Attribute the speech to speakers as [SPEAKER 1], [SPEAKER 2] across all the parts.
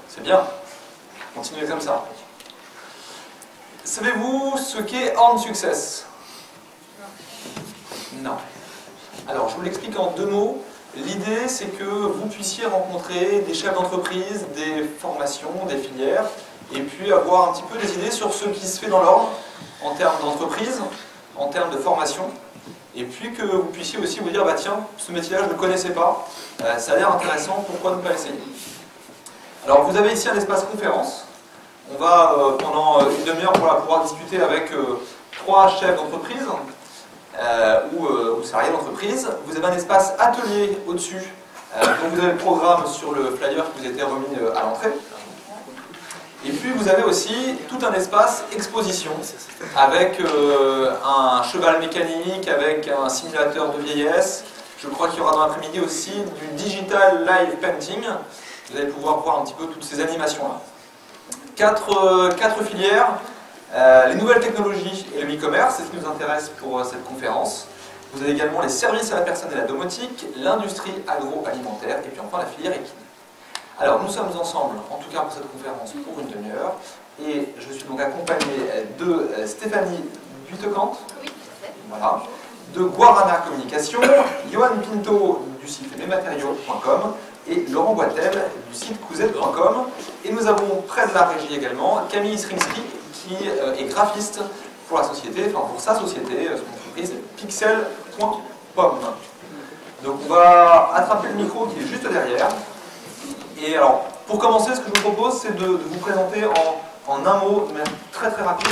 [SPEAKER 1] C'est bien. Continuez comme ça. Savez-vous ce qu'est Earned Success? Non. Alors, je vous l'explique en 2 mots. L'idée, c'est que vous puissiez rencontrer des chefs d'entreprise, des formations, des filières, et puis avoir un petit peu des idées sur ce qui se fait dans l'ordre, en termes d'entreprise, en termes de formation, et puis que vous puissiez aussi vous dire, bah tiens, ce métier-là, je ne le connaissais pas, ça a l'air intéressant, pourquoi ne pas essayer? Alors, vous avez ici un espace conférence. On va, pendant une demi-heure, pouvoir discuter avec 3 chefs d'entreprise, ou salariés d'entreprise. Vous avez un espace atelier au-dessus, donc vous avez le programme sur le flyer qui vous a été remis à l'entrée. Et puis vous avez aussi tout un espace exposition, avec un cheval mécanique, avec un simulateur de vieillesse. Je crois qu'il y aura dans l'après-midi aussi du digital live painting. Vous allez pouvoir voir un petit peu toutes ces animations-là. 4 filières. Les nouvelles technologies et le e-commerce, c'est ce qui nous intéresse pour cette conférence. Vous avez également les services à la personne et la domotique, l'industrie agroalimentaire et puis enfin la filière équine. Alors nous sommes ensemble, en tout cas pour cette conférence, pour une demi-heure. Et je suis donc accompagné de Stéphanie Buitecante, voilà, de Guarana Communication, Johan Pinto du site lesmatériaux.com et Laurent Boitel du site cousette.com. Et nous avons près de la régie également Camille Sringsky, qui est graphiste pour la société, enfin pour sa société, son entreprise pixel.pom. Donc on va attraper le micro qui est juste derrière. Et alors, pour commencer, ce que je vous propose, c'est de vous présenter en un mot, de manière très très rapide,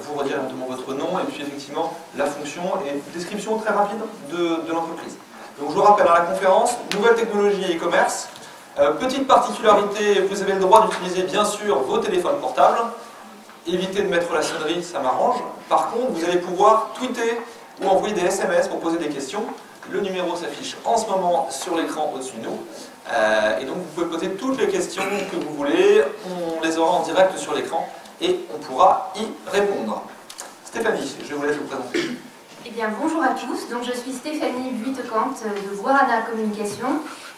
[SPEAKER 1] vous redire éventuellement votre nom et puis effectivement la fonction et description très rapide de l'entreprise. Donc je vous rappelle, à la conférence, nouvelles technologies et e-commerce. Petite particularité, vous avez le droit d'utiliser bien sûr vos téléphones portables. Évitez de mettre la sonnerie, ça m'arrange. Par contre, vous allez pouvoir tweeter ou envoyer des SMS pour poser des questions. Le numéro s'affiche en ce moment sur l'écran au-dessus de nous. Et donc, vous pouvez poser toutes les questions que vous voulez. On les aura en direct sur l'écran et on pourra y répondre. Stéphanie, je vous laisse vous présenter.
[SPEAKER 2] Eh bien, bonjour à tous. Donc, je suis Stéphanie Buitecante de Guarana Communication.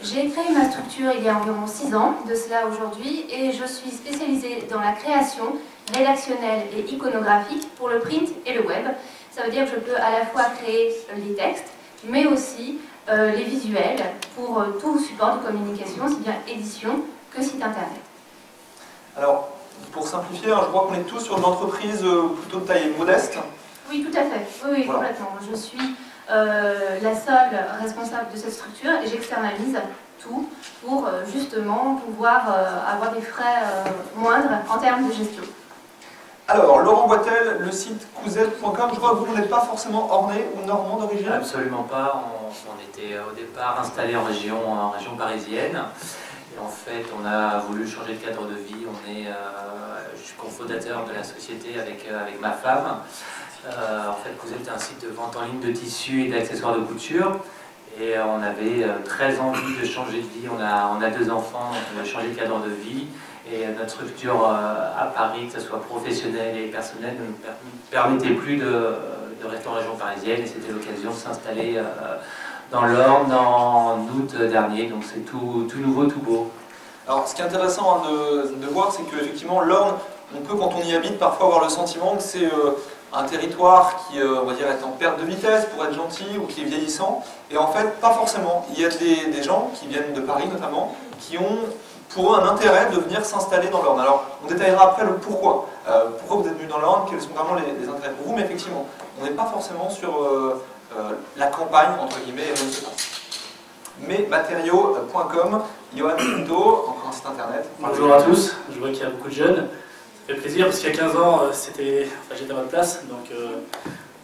[SPEAKER 2] J'ai créé ma structure il y a environ 6 ans, de cela aujourd'hui, et je suis spécialisée dans la création rédactionnelle et iconographique pour le print et le web. Ça veut dire que je peux à la fois créer les textes, mais aussi les visuels pour tout support de communication, aussi bien édition que site internet.
[SPEAKER 1] Alors, pour simplifier, je crois qu'on est tous sur une entreprise plutôt de taille modeste.
[SPEAKER 2] Oui, tout à fait. Oui, voilà. Complètement. Je suis la seule responsable de cette structure et j'externalise tout pour justement pouvoir avoir des frais moindres en termes de gestion.
[SPEAKER 1] Alors, Laurent Boitel, le site cousette.com, je crois que vous n'êtes pas forcément ornais ou normand d'origine?
[SPEAKER 3] Absolument pas. On était au départ installé en région parisienne. Et en fait, on a voulu changer de cadre de vie. Je suis cofondateur de la société avec ma femme. En fait, Cousette est un site de vente en ligne de tissus et d'accessoires de couture. Et on avait très envie de changer de vie. On a 2 enfants, donc on a changé de cadre de vie. Et notre structure à Paris, que ce soit professionnelle et personnelle, ne nous permettait plus de rester en région parisienne. Et c'était l'occasion de s'installer dans l'Orne en août dernier. Donc c'est tout nouveau, tout beau.
[SPEAKER 1] Alors ce qui est intéressant de voir, c'est qu'effectivement l'Orne, on peut quand on y habite parfois avoir le sentiment que c'est un territoire qui, on va dire, est en perte de vitesse pour être gentil ou qui est vieillissant. Et en fait, pas forcément. Il y a des gens qui viennent de Paris notamment, qui ont pour eux un intérêt de venir s'installer dans l'Orne. Alors, on détaillera après le pourquoi. Pourquoi vous êtes venu dans l'Orne, quels sont vraiment les intérêts pour vous, mais effectivement, on n'est pas forcément sur la campagne, entre guillemets, et mais matériaux.com, Johan Pinto, encore un site internet.
[SPEAKER 4] Bonjour à tous, je vois qu'il y a beaucoup de jeunes. Ça fait plaisir parce qu'il y a 15 ans, j'étais à votre place. Donc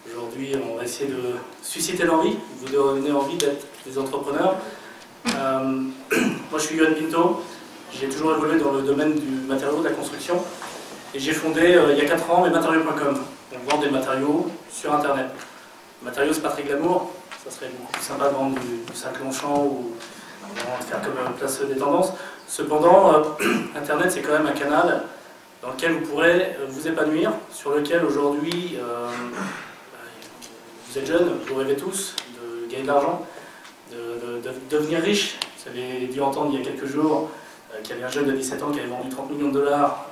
[SPEAKER 4] aujourd'hui, on va essayer de susciter l'envie, vous donner envie d'être des entrepreneurs. Moi, je suis Johan Pinto. J'ai toujours évolué dans le domaine du matériau, de la construction. Et j'ai fondé, il y a 4 ans, lesmatériaux.com. On vend des matériaux sur Internet. Les matériaux, c'est pas très glamour. Ça serait beaucoup plus sympa de vendre du sac Longchamp ou de faire comme Place des Tendances. Cependant, Internet, c'est quand même un canal dans lequel vous pourrez vous épanouir, sur lequel aujourd'hui, vous êtes jeunes, vous rêvez tous de gagner de l'argent, de devenir riche. Vous avez dû entendre il y a quelques jours qu'il y avait un jeune de 17 ans qui avait vendu 30 millions de dollars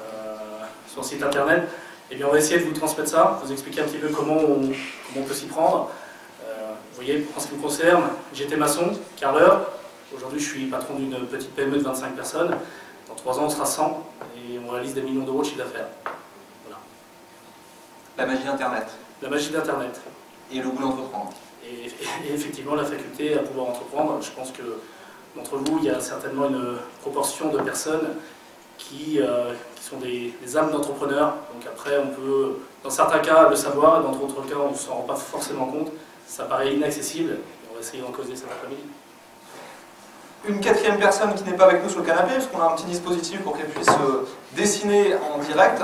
[SPEAKER 4] sur le site internet. Et bien on va essayer de vous transmettre ça, vous expliquer un petit peu comment on peut s'y prendre. Vous voyez, en ce qui me concerne, j'étais maçon, carreleur. Aujourd'hui, je suis patron d'une petite PME de 25 personnes. Dans 3 ans, on sera 100 et on réalise des millions d'euros de chiffre d'affaires. Voilà.
[SPEAKER 1] La magie d'Internet.
[SPEAKER 4] La magie d'Internet.
[SPEAKER 1] Et le goût d'entreprendre.
[SPEAKER 4] Et effectivement, la faculté à pouvoir entreprendre. Je pense que d'entre vous, il y a certainement une proportion de personnes qui sont des âmes d'entrepreneurs. Donc après, on peut, dans certains cas, le savoir, et dans d'autres cas, on ne s'en rend pas forcément compte. Ça paraît inaccessible. On va essayer d'en causer cet après-midi.
[SPEAKER 1] Une quatrième personne qui n'est pas avec nous sur le canapé, parce qu'on a un petit dispositif pour qu'elle puisse dessiner en direct,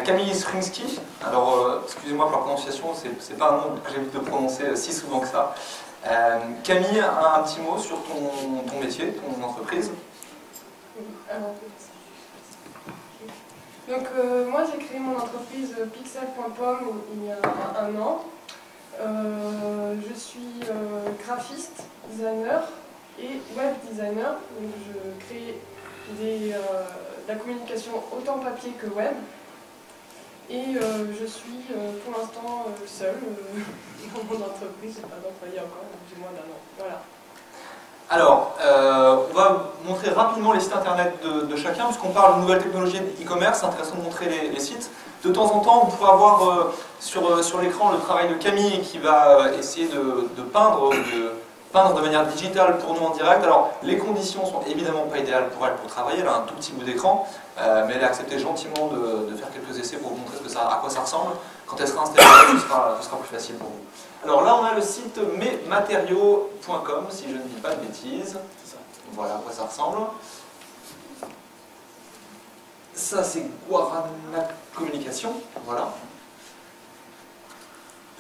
[SPEAKER 1] Camille Srinsky. Alors, excusez-moi pour la prononciation, c'est pas un nom que j'évite de prononcer si souvent que ça. Camille, un petit mot sur ton métier, ton entreprise.
[SPEAKER 5] Donc moi j'ai créé mon entreprise Pixel.com il y a 1 an. Je suis graphiste, designer et web designer. Donc je crée de la communication autant papier que web. Et je suis pour l'instant seule dans mon entreprise, je n'ai pas d'employé encore, du moins d'un an. Voilà.
[SPEAKER 1] Alors, on va montrer rapidement les sites internet de chacun, puisqu'on parle de nouvelles technologies e-commerce, c'est intéressant de montrer les sites. De temps en temps, vous pourrez avoir sur l'écran le travail de Camille qui va essayer de peindre de manière digitale pour nous en direct. Alors, les conditions sont évidemment pas idéales pour elle pour travailler, elle a un tout petit bout d'écran, mais elle a accepté gentiment de faire quelques essais pour vous montrer à quoi ça ressemble. Quand elle sera installée, ce sera plus facile pour vous. Alors là, on a le site mesmatériaux.com, si je ne dis pas de bêtises. Voilà à quoi ça ressemble. Ça, c'est Guarana Communication. Voilà.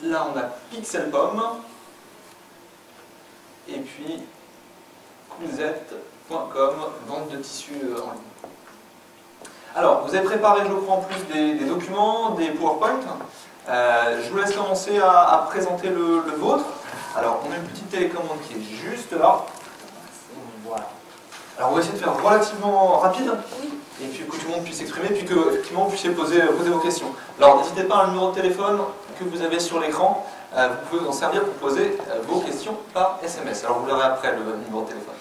[SPEAKER 1] Là, on a Pixelpom. Et puis, coolz.com, vente de tissus en ligne. Alors, vous avez préparé, je crois, en plus des documents, des PowerPoint. Je vous laisse commencer à présenter le vôtre. Alors, on a une petite télécommande qui est juste là. Voilà. Alors, on va essayer de faire relativement rapide. Et puis que tout le monde puisse s'exprimer, puis que effectivement vous puissiez poser vos questions. Alors, n'hésitez pas à un numéro de téléphone que vous avez sur l'écran. Vous pouvez vous en servir pour poser vos questions par SMS. Alors, vous verrez après le numéro de téléphone.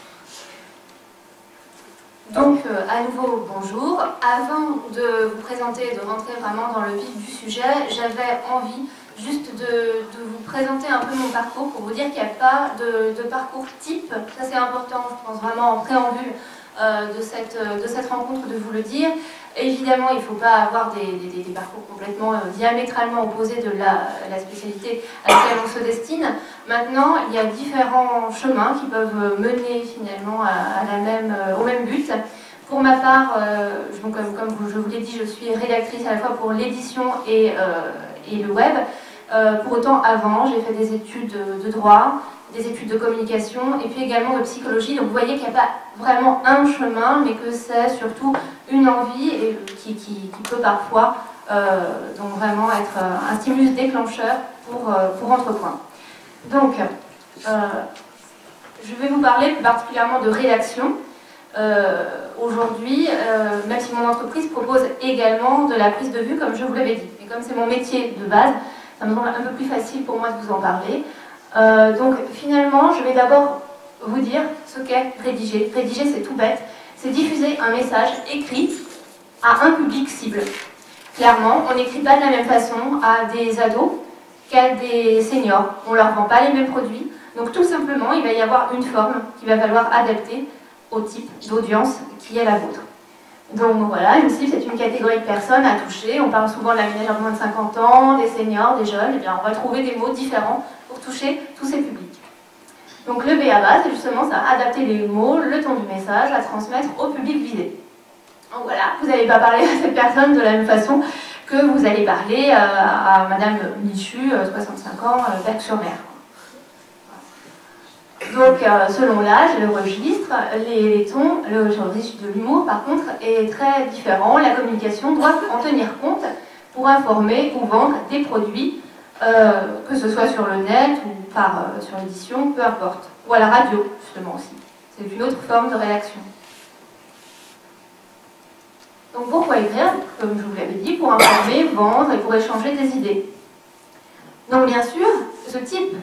[SPEAKER 2] Donc, à nouveau, bonjour. Avant de vous présenter et de rentrer vraiment dans le vif du sujet, j'avais envie juste de vous présenter un peu mon parcours pour vous dire qu'il n'y a pas de parcours type. Ça, c'est important, je pense vraiment en préambule de cette rencontre de vous le dire. Évidemment, il ne faut pas avoir des parcours complètement diamétralement opposés de la spécialité à laquelle on se destine. Maintenant, il y a différents chemins qui peuvent mener finalement au même but. Pour ma part, comme je vous l'ai dit, je suis rédactrice à la fois pour l'édition et le web. Pour autant, avant, j'ai fait des études de droit, des études de communication et puis également de psychologie. Donc vous voyez qu'il n'y a pas vraiment un chemin, mais que c'est surtout une envie et qui peut parfois donc vraiment être un stimulus déclencheur pour Entrepoint. Donc, je vais vous parler plus particulièrement de rédaction. Aujourd'hui, même si mon entreprise propose également de la prise de vue, comme je vous l'avais dit. Et comme c'est mon métier de base, ça me semble un peu plus facile pour moi de vous en parler. Donc finalement, je vais d'abord vous dire ce qu'est rédiger. Rédiger, c'est tout bête. C'est diffuser un message écrit à un public cible. Clairement, on n'écrit pas de la même façon à des ados qu'à des seniors. On ne leur vend pas les mêmes produits. Donc tout simplement, il va y avoir une forme qu'il va falloir adapter au type d'audience qui est la vôtre. Donc voilà, une cible, c'est une catégorie de personnes à toucher. On parle souvent de la ménagère de moins de 50 ans, des seniors, des jeunes. Eh bien, on va trouver des mots différents pour toucher tous ces publics. Donc le B.A.B.A, c'est justement ça, adapter les mots, le ton du message à transmettre au public visé. Donc voilà, vous n'allez pas parler à cette personne de la même façon que vous allez parler à Madame Michu, 65 ans, Berck-sur-Mer. Donc, selon l'âge, le registre, les tons, le registre de l'humour, par contre, est très différent. La communication doit en tenir compte pour informer ou vendre des produits, que ce soit sur le net ou sur l'édition, peu importe. Ou à la radio, justement, aussi. C'est une autre forme de rédaction. Donc pourquoi écrire? Comme je vous l'avais dit, pour informer, vendre et pour échanger des idées. Donc bien sûr, ce type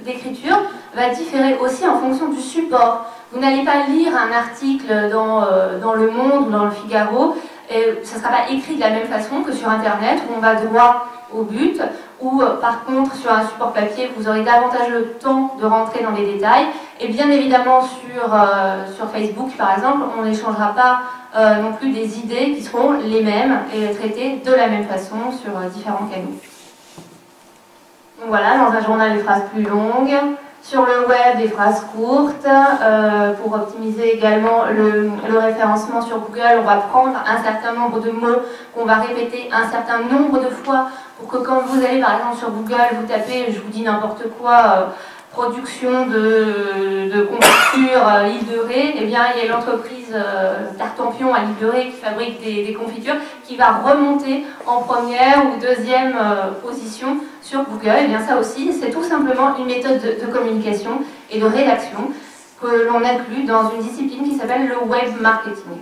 [SPEAKER 2] d'écriture va différer aussi en fonction du support. Vous n'allez pas lire un article dans Le Monde ou dans Le Figaro, et ça ne sera pas écrit de la même façon que sur Internet, où on va droit au but, ou par contre sur un support papier, vous aurez davantage le temps de rentrer dans les détails. Et bien évidemment sur Facebook, par exemple, on n'échangera pas non plus des idées qui seront les mêmes et traitées de la même façon sur différents canaux. Donc voilà, dans un journal, des phrases plus longues. Sur le web, des phrases courtes. Pour optimiser également le référencement sur Google, on va prendre un certain nombre de mots qu'on va répéter un certain nombre de fois pour que quand vous allez par exemple sur Google, vous tapez, je vous dis n'importe quoi, production de confiture à l'île de Ré, eh bien il y a l'entreprise Tartampion à l'île de Ré qui fabrique des confitures qui va remonter en première ou deuxième position sur Google. Et bien ça aussi, c'est tout simplement une méthode de communication et de rédaction que l'on inclut dans une discipline qui s'appelle le web marketing.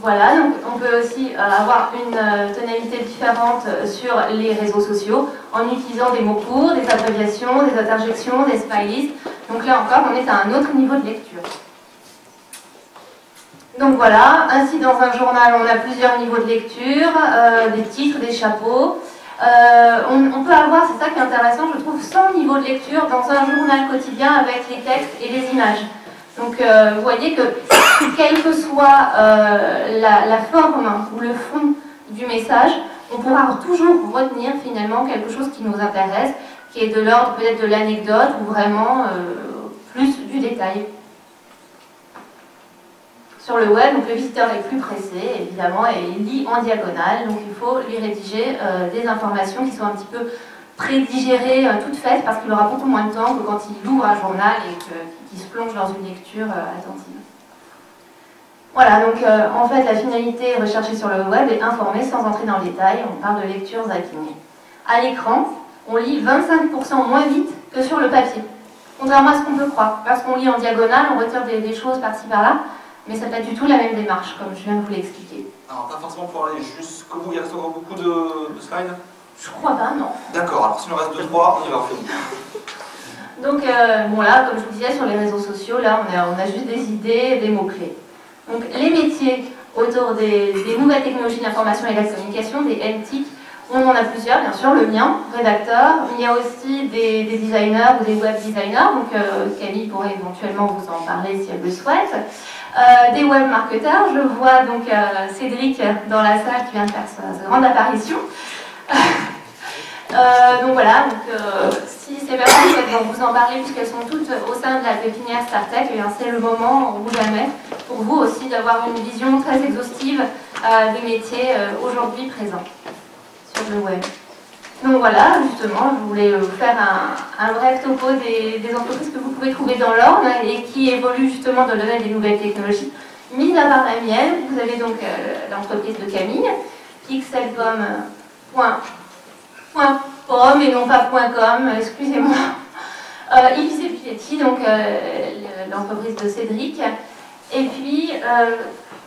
[SPEAKER 2] Voilà, donc on peut aussi avoir une tonalité différente sur les réseaux sociaux en utilisant des mots courts, des abréviations, des interjections, des smileys. Donc là encore, on est à un autre niveau de lecture. Donc voilà, ainsi dans un journal, on a plusieurs niveaux de lecture, des titres, des chapeaux. On peut avoir, c'est ça qui est intéressant, je trouve, 100 niveaux de lecture dans un journal quotidien avec les textes et les images. Donc vous voyez que quelle que soit la forme ou le fond du message, on pourra toujours retenir finalement quelque chose qui nous intéresse, qui est de l'ordre peut-être de l'anecdote ou vraiment plus du détail. Sur le web, donc le visiteur est plus pressé, évidemment, et il lit en diagonale, donc il faut lui rédiger des informations qui sont un petit peu prédigérées, toutes faites, parce qu'il aura beaucoup moins de temps que quand il ouvre un journal et qu'il se plonge dans une lecture attentive. Voilà, donc en fait, la finalité recherchée sur le web est informer sans entrer dans le détail. On parle de lecture zapping. À l'écran, on lit 25% moins vite que sur le papier. Contrairement à ce qu'on peut croire. Parce qu'on lit en diagonale, on retire des choses par-ci par-là, mais ça n'a pas du tout la même démarche, comme je viens de vous l'expliquer.
[SPEAKER 1] Alors, pas forcément pour aller jusqu'au bout, il reste encore beaucoup de slides?
[SPEAKER 2] Je crois pas, non.
[SPEAKER 1] D'accord, alors s'il nous reste 2-3, on y va, on fait.
[SPEAKER 2] Donc, bon là, comme je vous disais, sur les réseaux sociaux, là, on a juste des idées, des mots-clés. Donc, les métiers autour des nouvelles technologies d'information et de la communication, des NTIC, on en a plusieurs, bien sûr, le mien, rédacteur. Il y a aussi des designers ou des web designers, donc Camille pourrait éventuellement vous en parler si elle le souhaite. Des web marketeurs, je vois donc Cédric dans la salle qui vient de faire sa grande apparition. Donc voilà, si ces personnes vont vous en parler puisqu'elles sont toutes au sein de la pépinière StarTech, c'est le moment ou jamais pour vous aussi d'avoir une vision très exhaustive des métiers aujourd'hui présents sur le web. Donc voilà, justement, je voulais vous faire un bref topo des entreprises que vous pouvez trouver dans l'Orne et qui évoluent justement dans le domaine des nouvelles technologies. Mis à part la mienne, vous avez donc l'entreprise de Camille, pixelpom.com et non pas .com, excusez-moi. Ipsy Piletti, donc l'entreprise de Cédric. Et puis,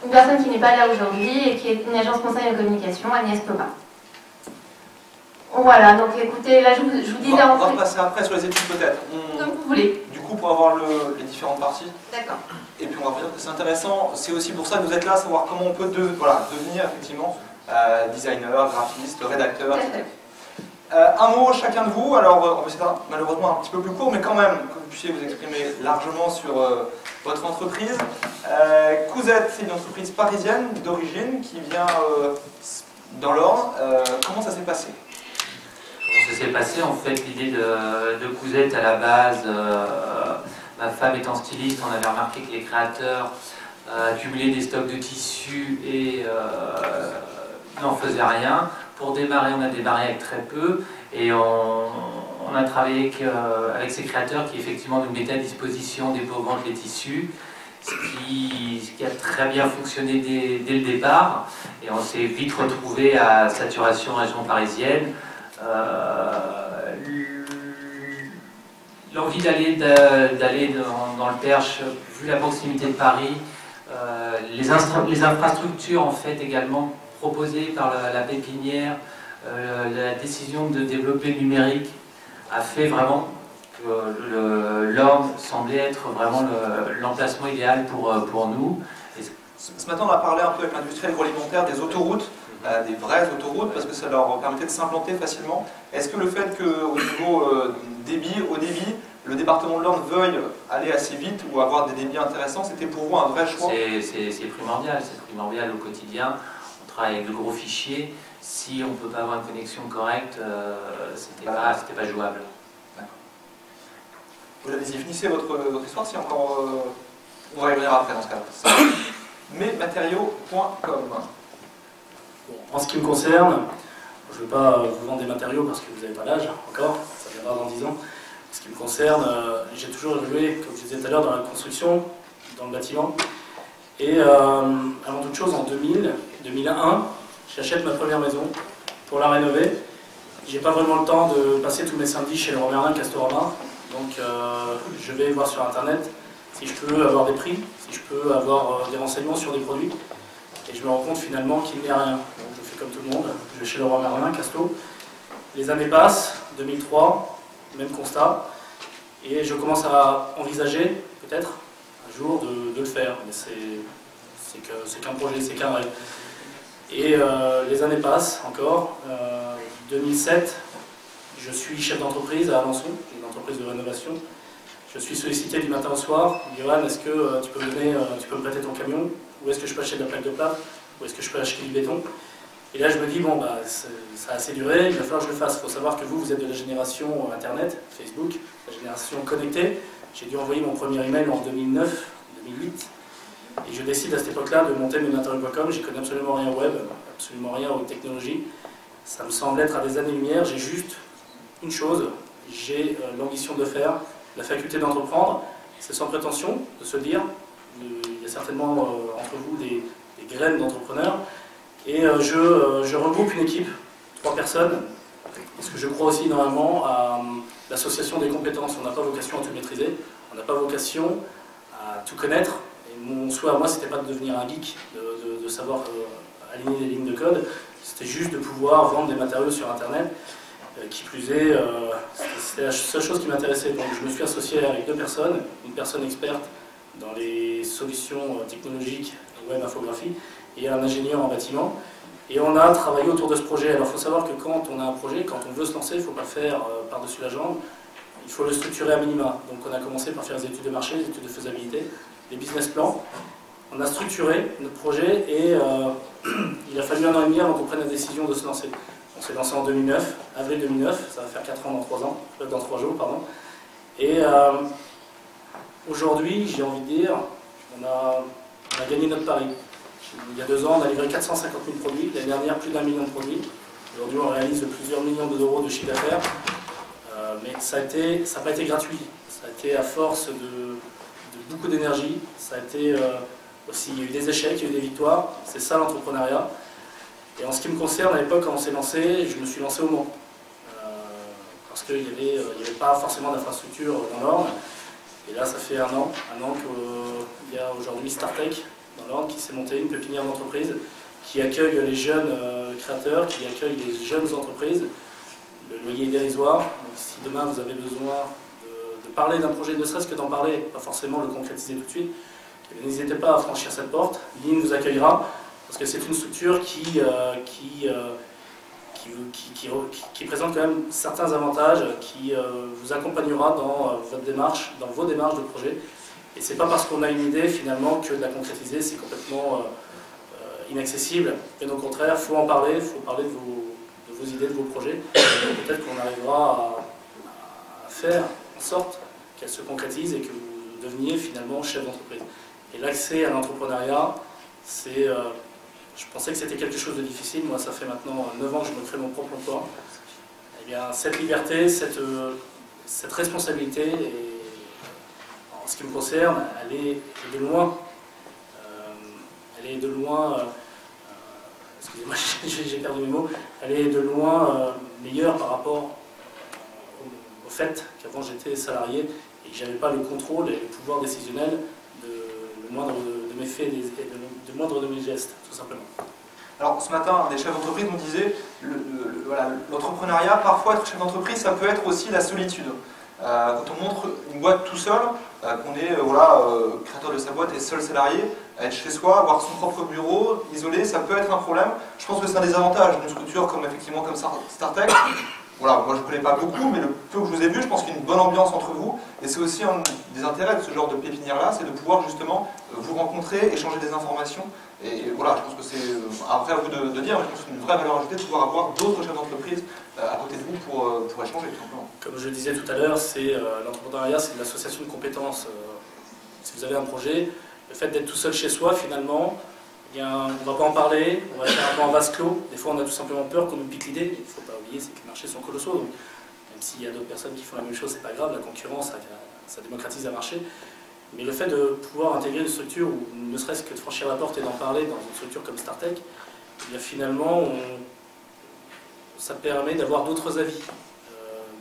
[SPEAKER 2] une personne qui n'est pas là aujourd'hui et qui est une agence conseil de communication, Agnès Thomas. Voilà, donc écoutez, là je vous disais
[SPEAKER 1] on va passer après sur les études peut-être.
[SPEAKER 2] Comme vous voulez.
[SPEAKER 1] Du coup, pour avoir les différentes parties.
[SPEAKER 2] D'accord.
[SPEAKER 1] Et puis on va revenir, c'est intéressant, c'est aussi pour ça que vous êtes là, savoir comment on peut devenir effectivement designer, graphiste, rédacteur, etc. Un mot chacun de vous, alors c'est malheureusement un petit peu plus court, mais quand même, que vous puissiez vous exprimer largement sur votre entreprise. Couzette, c'est une entreprise parisienne d'origine qui vient dans l'Orne. Comment ça s'est passé?
[SPEAKER 3] Comment ça s'est passé? En fait, l'idée de Couzette à la base, ma femme étant styliste, on avait remarqué que les créateurs accumulaient des stocks de tissus et n'en faisaient rien. Pour démarrer, on a démarré avec très peu et on a travaillé avec ces créateurs qui effectivement nous mettaient à disposition des pauvres les tissus, ce qui a très bien fonctionné dès le départ. Et on s'est vite retrouvé à saturation région parisienne. L'envie d'aller dans le Perche, vu la proximité de Paris, les infrastructures en fait également proposées par la pépinière, la décision de développer le numérique a fait vraiment que l'Orne semblait être vraiment l'emplacement idéal pour nous.
[SPEAKER 1] Ce matin, on a parlé un peu avec l'industrie agroalimentaire des autoroutes, des vraies autoroutes, parce que ça leur permettait de s'implanter facilement. Est-ce que le fait qu'au niveau haut débit, le département de l'Orne veuille aller assez vite ou avoir des débits intéressants, c'était pour vous un vrai choix?
[SPEAKER 3] C'est primordial au quotidien. On travaille avec de gros fichiers. Si on ne peut pas avoir une connexion correcte, c'était pas jouable.
[SPEAKER 1] Vous allez-y, finissez votre histoire, si encore... on va y revenir après dans ce cas-là. Mesmatériaux.com.
[SPEAKER 4] Bon, en ce qui me concerne, je ne vais pas vous vendre des matériaux parce que vous n'avez pas l'âge encore, ça viendra dans 10 ans. En ce qui me concerne, j'ai toujours évolué, comme je disais tout à l'heure, dans la construction, dans le bâtiment. Et avant toute chose, en 2001, j'achète ma première maison pour la rénover. J'ai pas vraiment le temps de passer tous mes samedis chez Leroy Merlin, Castorama. Donc je vais voir sur internet si je peux avoir des prix, si je peux avoir des renseignements sur des produits. Et je me rends compte finalement qu'il n'y a rien. Donc je fais comme tout le monde, je vais chez Leroy Merlin, Casto. Les années passent, 2003, même constat. Et je commence à envisager peut-être un jour de le faire. Mais c'est qu'un projet, c'est qu'un rêve. Et les années passent encore. 2007, je suis chef d'entreprise à Alençon, une entreprise de rénovation. Je suis sollicité du matin au soir. Johan, est-ce que tu peux me prêter ton camion? Où est-ce que je peux acheter de la plaque de plâtre? Où est-ce que je peux acheter du béton? Et là, je me dis, bon, bah, ça a assez duré, il va falloir que je le fasse. Il faut savoir que vous êtes de la génération Internet, Facebook, la génération connectée. J'ai dû envoyer mon premier email en 2009, 2008. Et je décide à cette époque-là de monter mesmatériaux.com. J'y connais absolument rien au web, absolument rien aux technologies. Ça me semble être à des années-lumière. J'ai juste une chose, j'ai l'ambition de le faire, la faculté d'entreprendre. C'est sans prétention de se dire, il y a certainement entre vous des graines d'entrepreneurs. Et je regroupe une équipe, 3 personnes, parce que je crois aussi normalement à l'association des compétences. On n'a pas vocation à tout maîtriser, on n'a pas vocation à tout connaître. Et mon souhait à moi, c'était pas de devenir un geek, de savoir aligner des lignes de code, c'était juste de pouvoir vendre des matériaux sur Internet. Qui plus est, c'était la seule chose qui m'intéressait. Donc je me suis associé avec 2 personnes, une personne experte dans les solutions technologiques, web, infographie, et un ingénieur en bâtiment. Et on a travaillé autour de ce projet. Alors il faut savoir que quand on a un projet, quand on veut se lancer, il ne faut pas le faire par-dessus la jambe, il faut le structurer à minima. Donc on a commencé par faire des études de marché, des études de faisabilité, des business plans. On a structuré notre projet et il a fallu 1 an et demi avant qu'on prenne la décision de se lancer. On s'est lancé en 2009, avril 2009, ça va faire 4 ans dans 3 jours, pardon. Et aujourd'hui, j'ai envie de dire, on a gagné notre pari. Il y a 2 ans, on a livré 450 000 produits, l'année dernière, plus d'1 million de produits. Aujourd'hui, on réalise plusieurs millions d'euros de chiffre d'affaires. Mais ça n'a pas été gratuit. Ça a été à force de beaucoup d'énergie. Ça a été aussi, il y a eu des échecs, il y a eu des victoires. C'est ça l'entrepreneuriat. Et en ce qui me concerne, à l'époque, quand on s'est lancé, je me suis lancé au Mans. Parce qu'il n'y avait pas forcément d'infrastructure dans l'Orne. Et là, ça fait un an qu'il y a aujourd'hui Startech dans l'Orne qui s'est monté, une pépinière d'entreprise qui accueille les jeunes créateurs, qui accueille les jeunes entreprises. Le loyer est dérisoire. Donc, si demain vous avez besoin de parler d'un projet, ne serait-ce que d'en parler, pas forcément le concrétiser tout de suite, n'hésitez pas à franchir cette porte. Lynn vous accueillera. Parce que c'est une structure qui présente quand même certains avantages, qui vous accompagnera dans votre démarche, dans vos démarches de projet. Et c'est pas parce qu'on a une idée finalement que de la concrétiser, c'est complètement inaccessible. Et au contraire, il faut en parler, il faut parler de vos idées, de vos projets. Peut-être qu'on arrivera à faire en sorte qu'elles se concrétisent et que vous deveniez finalement chef d'entreprise. Et l'accès à l'entrepreneuriat, c'est... je pensais que c'était quelque chose de difficile. Moi, ça fait maintenant 9 ans que je me crée mon propre emploi. Eh bien, cette liberté, cette responsabilité, en ce qui me concerne, elle est de loin. Elle est de loin. Excusez-moi, j'ai perdu mes mots. Elle est de loin meilleure par rapport au fait qu'avant j'étais salarié et que je n'avais pas le contrôle et le pouvoir décisionnel de moindre de mes faits et de moindre de mes gestes, tout simplement.
[SPEAKER 1] Alors ce matin, des chefs d'entreprise nous disaient voilà, l'entrepreneuriat, parfois être chef d'entreprise, ça peut être aussi la solitude. Quand on montre une boîte tout seul, qu'on est créateur de sa boîte et seul salarié, être chez soi, avoir son propre bureau, isolé, ça peut être un problème. Je pense que c'est un des avantages d'une structure comme Startech. Voilà, moi je ne connais pas beaucoup, mais le peu que je vous ai vu, je pense qu'il y a une bonne ambiance entre vous. Et c'est aussi un des intérêts de ce genre de pépinière-là, c'est de pouvoir justement vous rencontrer, échanger des informations. Et voilà, je pense que c'est, après à vous de dire, mais je pense que c'est une vraie valeur ajoutée de pouvoir avoir d'autres chefs d'entreprise à côté de vous pour échanger, tout simplement.
[SPEAKER 4] Comme je le disais tout à l'heure, l'entrepreneuriat, c'est de l'association de compétences. Si vous avez un projet, le fait d'être tout seul chez soi, finalement, on ne va pas en parler, on va faire un peu en vase clos. Des fois, on a tout simplement peur qu'on nous pique l'idée. Il ne faut pas oublier, c'est que les marchés sont colossaux. Donc, même s'il y a d'autres personnes qui font la même chose, c'est pas grave, la concurrence, ça démocratise un marché. Mais le fait de pouvoir intégrer une structure, ou ne serait-ce que de franchir la porte et d'en parler dans une structure comme Startech, eh bien finalement, ça permet d'avoir d'autres avis.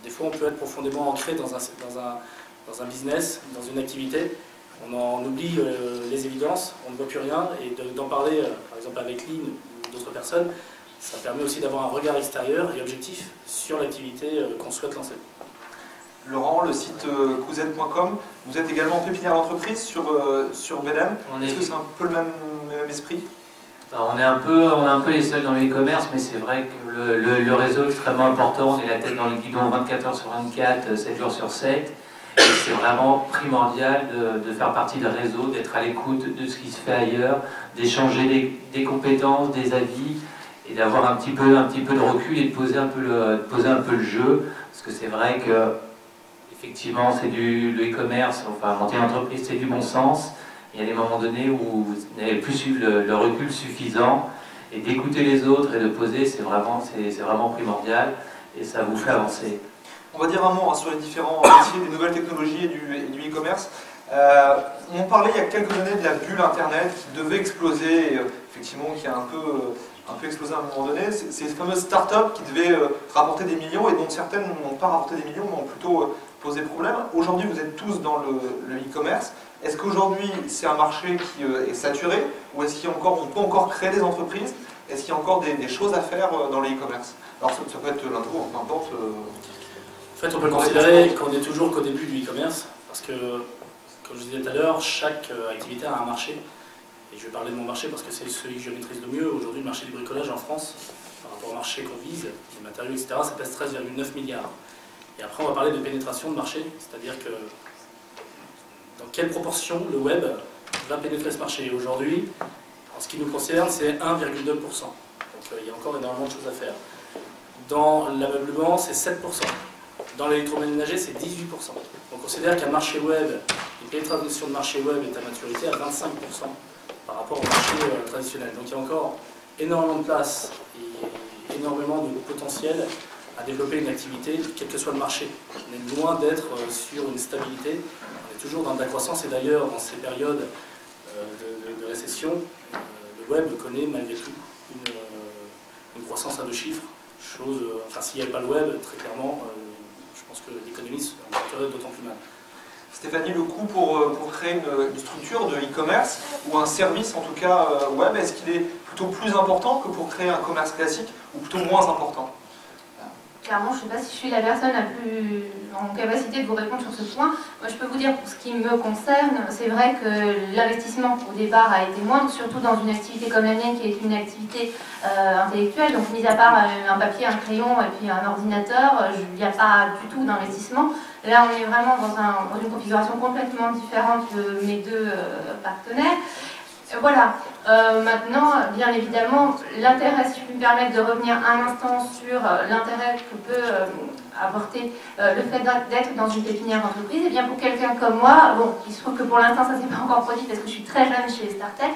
[SPEAKER 4] Des fois, on peut être profondément ancré dans un business, dans une activité. On en oublie les évidences, on ne voit plus rien, et d'en parler, par exemple avec Lynn ou d'autres personnes, ça permet aussi d'avoir un regard extérieur et objectif sur l'activité qu'on souhaite lancer.
[SPEAKER 1] Laurent, le site couzette.com, vous êtes également pépinière d'entreprise sur Belém. Est-ce que c'est un peu le même esprit?
[SPEAKER 3] Alors, on est un peu les seuls dans le e-commerce, mais c'est vrai que le réseau est extrêmement important. On est la tête dans le guidon 24 heures sur 24, 7 jours sur 7. Et c'est vraiment primordial de faire partie d'un réseau, d'être à l'écoute de ce qui se fait ailleurs, d'échanger des compétences, des avis, et d'avoir un petit peu de recul et de poser un peu le jeu. Parce que c'est vrai que effectivement, c'est le e-commerce, enfin monter une entreprise, c'est du bon sens. Il y a des moments donnés où vous n'avez plus eu le recul suffisant, et d'écouter les autres et de poser, c'est vraiment primordial, et ça vous fait avancer.
[SPEAKER 1] On va dire un mot sur les différents métiers des nouvelles technologies et du e-commerce. On parlait il y a quelques années de la bulle Internet qui devait exploser, et, effectivement qui a un peu explosé à un moment donné. C'est ces fameuses startups qui devaient rapporter des millions et dont certaines n'ont pas rapporté des millions, mais ont plutôt posé problème. Aujourd'hui, vous êtes tous dans le e-commerce. Est-ce qu'aujourd'hui, c'est un marché qui est saturé, ou est-ce qu'on peut encore créer des entreprises? Est-ce qu'il y a encore des choses à faire dans le e-commerce? Alors ça peut être l'intro, peu importe.
[SPEAKER 4] En fait, on peut considérer qu'on est toujours qu'au début du e-commerce, parce que, comme je disais tout à l'heure, chaque activité a un marché. Et je vais parler de mon marché parce que c'est celui que je maîtrise le mieux. Aujourd'hui, le marché du bricolage en France, par rapport au marché qu'on vise, les matériaux, etc., ça pèse 13,9 milliards. Et après, on va parler de pénétration de marché, c'est-à-dire que dans quelle proportion le web va pénétrer ce marché. Et aujourd'hui, en ce qui nous concerne, c'est 1,2%. Donc il y a encore énormément de choses à faire. Dans l'ameublement, c'est 7%. Dans l'électroménager, c'est 18%. On considère qu'un marché web, une pénétration de marché web est à maturité à 25% par rapport au marché traditionnel. Donc il y a encore énormément de place et énormément de potentiel à développer une activité, quel que soit le marché. On est loin d'être sur une stabilité, on est toujours dans de la croissance, et d'ailleurs dans ces périodes de récession, le web connaît malgré tout une croissance à 2 chiffres, enfin s'il n'y avait pas le web, très clairement, je pense que l'économie serait d'autant plus mal.
[SPEAKER 1] Stéphanie, le coût pour créer une structure de e-commerce, ou un service en tout cas web, est-ce qu'il est plutôt plus important que pour créer un commerce classique, ou plutôt moins important?
[SPEAKER 2] Clairement, je ne sais pas si je suis la personne la plus en capacité de vous répondre sur ce point. Moi, je peux vous dire, pour ce qui me concerne, c'est vrai que l'investissement au départ a été moindre, surtout dans une activité comme la mienne qui est une activité intellectuelle. Donc, mis à part un papier, un crayon et puis un ordinateur, il n'y a pas du tout d'investissement. Là, on est vraiment dans une configuration complètement différente de mes deux partenaires. Voilà. Maintenant, bien évidemment, l'intérêt, si je puis me permettre de revenir un instant sur l'intérêt que peut apporter le fait d'être dans une pépinière d'entreprise, et bien pour quelqu'un comme moi, bon, il se trouve que pour l'instant ça ne s'est pas encore produit parce que je suis très jeune chez Startech,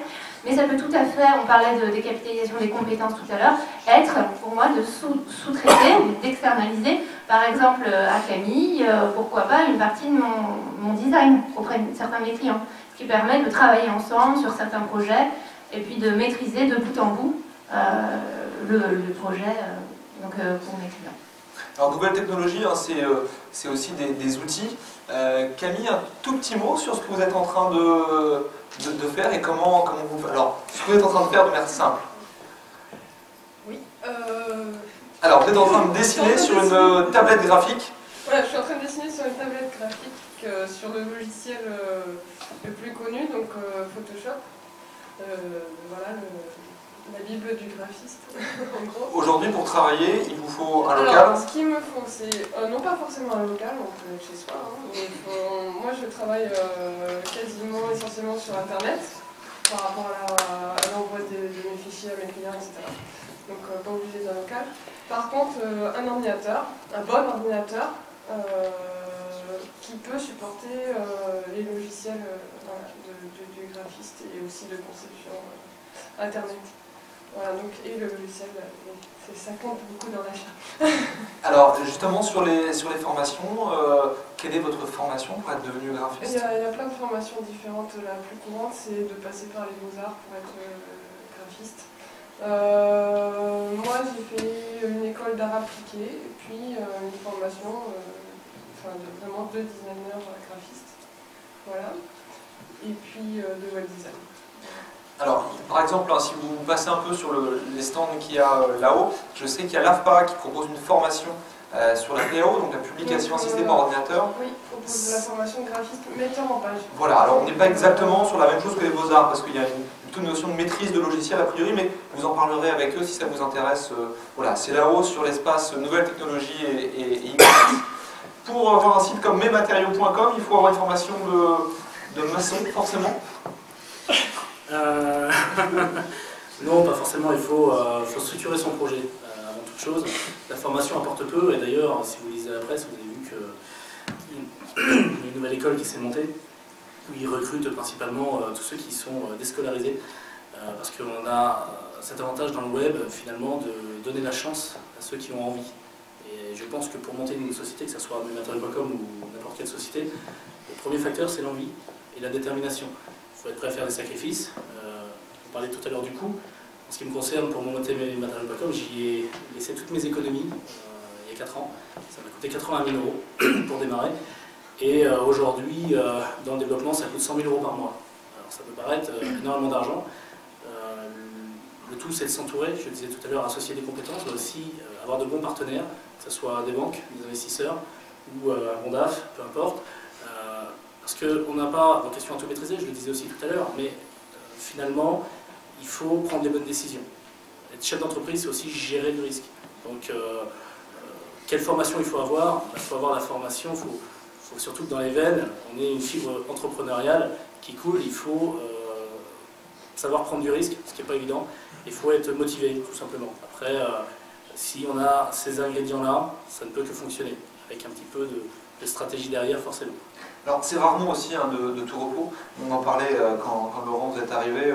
[SPEAKER 2] mais ça peut tout à fait, on parlait de décapitalisation des compétences tout à l'heure, être pour moi de sous-traiter ou d'externaliser, par exemple à Camille, pourquoi pas une partie de mon design auprès de certains de mes clients, ce qui permet de travailler ensemble sur certains projets et puis de maîtriser de bout en bout le projet pour mes clients.
[SPEAKER 1] Alors, nouvelle technologie, hein, c'est aussi des outils. Camille, un tout petit mot sur ce que vous êtes en train de faire et comment vous faites. Alors, ce que vous êtes en train de faire de manière simple.
[SPEAKER 5] Oui.
[SPEAKER 1] Alors, vous êtes en train de dessiner sur une tablette graphique.
[SPEAKER 5] Voilà, je suis en train de dessiner sur une tablette graphique sur le logiciel le plus connu, donc Photoshop. Voilà, la Bible du graphiste, en gros.
[SPEAKER 1] Aujourd'hui, pour travailler, il vous faut un
[SPEAKER 5] Alors,
[SPEAKER 1] local.
[SPEAKER 5] ce qu'il me faut, c'est non pas forcément un local, on peut être chez soi, hein, mais moi je travaille quasiment essentiellement sur Internet par rapport à l'envoi de mes fichiers à mes clients, etc. Donc pas obligé d'un local. Par contre, un ordinateur, un bon ordinateur, qui peut supporter les logiciels voilà, du graphiste et aussi de conception Internet. Voilà, donc, et le logiciel, ça compte beaucoup dans l'achat.
[SPEAKER 1] Alors, justement, sur les formations, quelle est votre formation pour être devenu graphiste?
[SPEAKER 5] Il y a plein de formations différentes. La plus courante, c'est de passer par les beaux-arts pour être graphiste. Moi, j'ai fait une école d'art appliqué et puis une formation vraiment de designer graphiste. Voilà. Et puis de web design.
[SPEAKER 1] Alors, par exemple, hein, si vous passez un peu sur les stands qu'il y a là-haut, je sais qu'il y a l'AFPA qui propose une formation sur la PAO, donc la publication assistée par ordinateur.
[SPEAKER 5] Oui, on propose de la formation de graphiste metteur en page.
[SPEAKER 1] Voilà, alors on n'est pas exactement sur la même chose que les Beaux-Arts, parce qu'il y a toute une notion de maîtrise de logiciel a priori, mais vous en parlerez avec eux si ça vous intéresse. Voilà, c'est là-haut sur l'espace nouvelles technologies et e-commerce. Pour avoir un site comme mesmatériaux.com, il faut avoir une formation de maçon, forcément.
[SPEAKER 4] Non, pas forcément, il faut structurer son projet avant toute chose. La formation apporte peu, et d'ailleurs, si vous lisez la presse, vous avez vu qu'il y a une nouvelle école qui s'est montée, où ils recrutent principalement tous ceux qui sont déscolarisés, parce qu'on a cet avantage dans le web, finalement, de donner la chance à ceux qui ont envie. Et je pense que pour monter une société, que ce soit mesmatériaux.com ou n'importe quelle société, le premier facteur, c'est l'envie et la détermination. Il faut être prêt à faire des sacrifices. On parlait tout à l'heure du coût. En ce qui me concerne, pour monter mesmatériaux.com, j'y ai laissé toutes mes économies il y a 4 ans. Ça m'a coûté 80 000 € pour démarrer. Et aujourd'hui, dans le développement, ça coûte 100 000 € par mois. Alors ça peut paraître énormément d'argent. Le tout, c'est de s'entourer, je le disais tout à l'heure, associer des compétences, mais aussi avoir de bons partenaires, que ce soit des banques, des investisseurs ou un BONDAF, peu importe. Parce qu'on n'a pas vocation à tout maîtriser, je le disais aussi tout à l'heure, mais finalement, il faut prendre les bonnes décisions. Être chef d'entreprise, c'est aussi gérer le risque. Donc, quelle formation il faut avoir? Il faut avoir la formation, il faut surtout que dans les veines, on ait une fibre entrepreneuriale qui coule, il faut savoir prendre du risque, ce qui n'est pas évident. Il faut être motivé, tout simplement. Après, si on a ces ingrédients-là, ça ne peut que fonctionner, avec un petit peu de stratégie derrière, forcément.
[SPEAKER 1] Alors c'est rarement aussi hein, de tout repos. On en parlait quand Laurent vous êtes arrivé.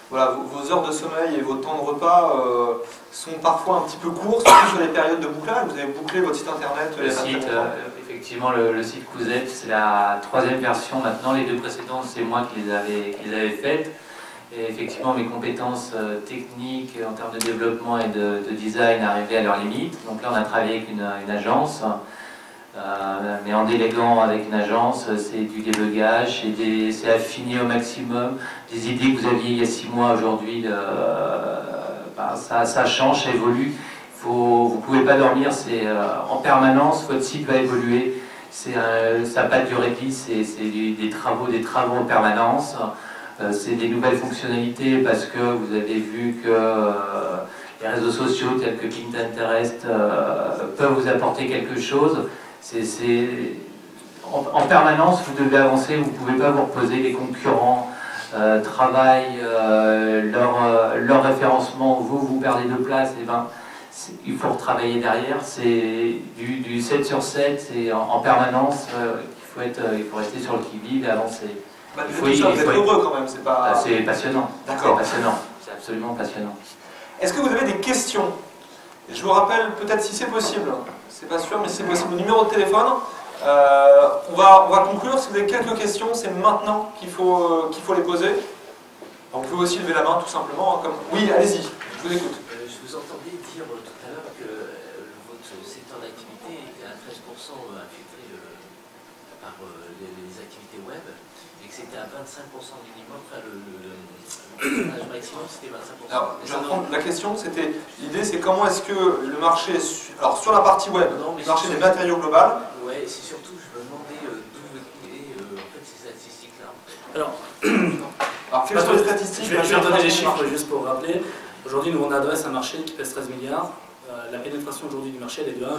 [SPEAKER 1] Voilà, vos heures de sommeil et vos temps de repas sont parfois un petit peu courts, surtout sur les périodes de bouclage. Vous avez bouclé votre site internet.
[SPEAKER 3] Le site, effectivement, le site Cousette, c'est la 3e version maintenant. Les 2 précédentes, c'est moi qui les avais faites. Et effectivement, mes compétences techniques en termes de développement et de design arrivaient à leur limite. Donc là, on a travaillé avec une agence. Mais en déléguant avec une agence, c'est du débugage, c'est affiner au maximum. Des idées que vous aviez il y a 6 mois, aujourd'hui, ça change, ça évolue. Vous ne pouvez pas dormir, en permanence, votre site va évoluer. Ça n'a pas de durée de vie, c'est des travaux en permanence. C'est des nouvelles fonctionnalités parce que vous avez vu que les réseaux sociaux tels que Pinterest peuvent vous apporter quelque chose. En permanence, vous devez avancer, vous ne pouvez pas vous reposer. Les concurrents travaillent leur référencement, vous perdez de place, et ben, il faut retravailler derrière. C'est du 7 sur 7, c'est en permanence, il faut rester sur le qui-vive et avancer.
[SPEAKER 1] Bah, vous êtes heureux quand même, c'est pas...
[SPEAKER 3] C'est passionnant.
[SPEAKER 1] D'accord.
[SPEAKER 3] C'est passionnant, c'est absolument passionnant.
[SPEAKER 1] Est-ce que vous avez des questions? Je vous rappelle, peut-être si c'est possible, c'est pas sûr, mais si c'est possible, le numéro de téléphone. On va conclure. Si vous avez quelques questions, c'est maintenant qu'il faut les poser. Donc, vous pouvez aussi lever la main, tout simplement. Oui, allez-y, je vous écoute.
[SPEAKER 6] Je vous entendais dire tout à l'heure que votre ce secteur d'activité était à 13% infiltré par les activités web et que c'était à 25% minimum, enfin le maximum c'était 25%.
[SPEAKER 1] Alors, je vais reprendre la question, c'était, l'idée c'est comment est-ce que le marché, alors sur la partie web, le marché des matériaux global.
[SPEAKER 6] Ouais, c'est surtout, je me demandais d'où venaient en fait ces statistiques-là.
[SPEAKER 4] Alors,
[SPEAKER 1] quelles sont les statistiques?
[SPEAKER 4] Je vais redonner les chiffres juste pour rappeler. Aujourd'hui, nous on adresse un marché qui pèse 13 milliards. La pénétration aujourd'hui du marché elle est de 1,2%.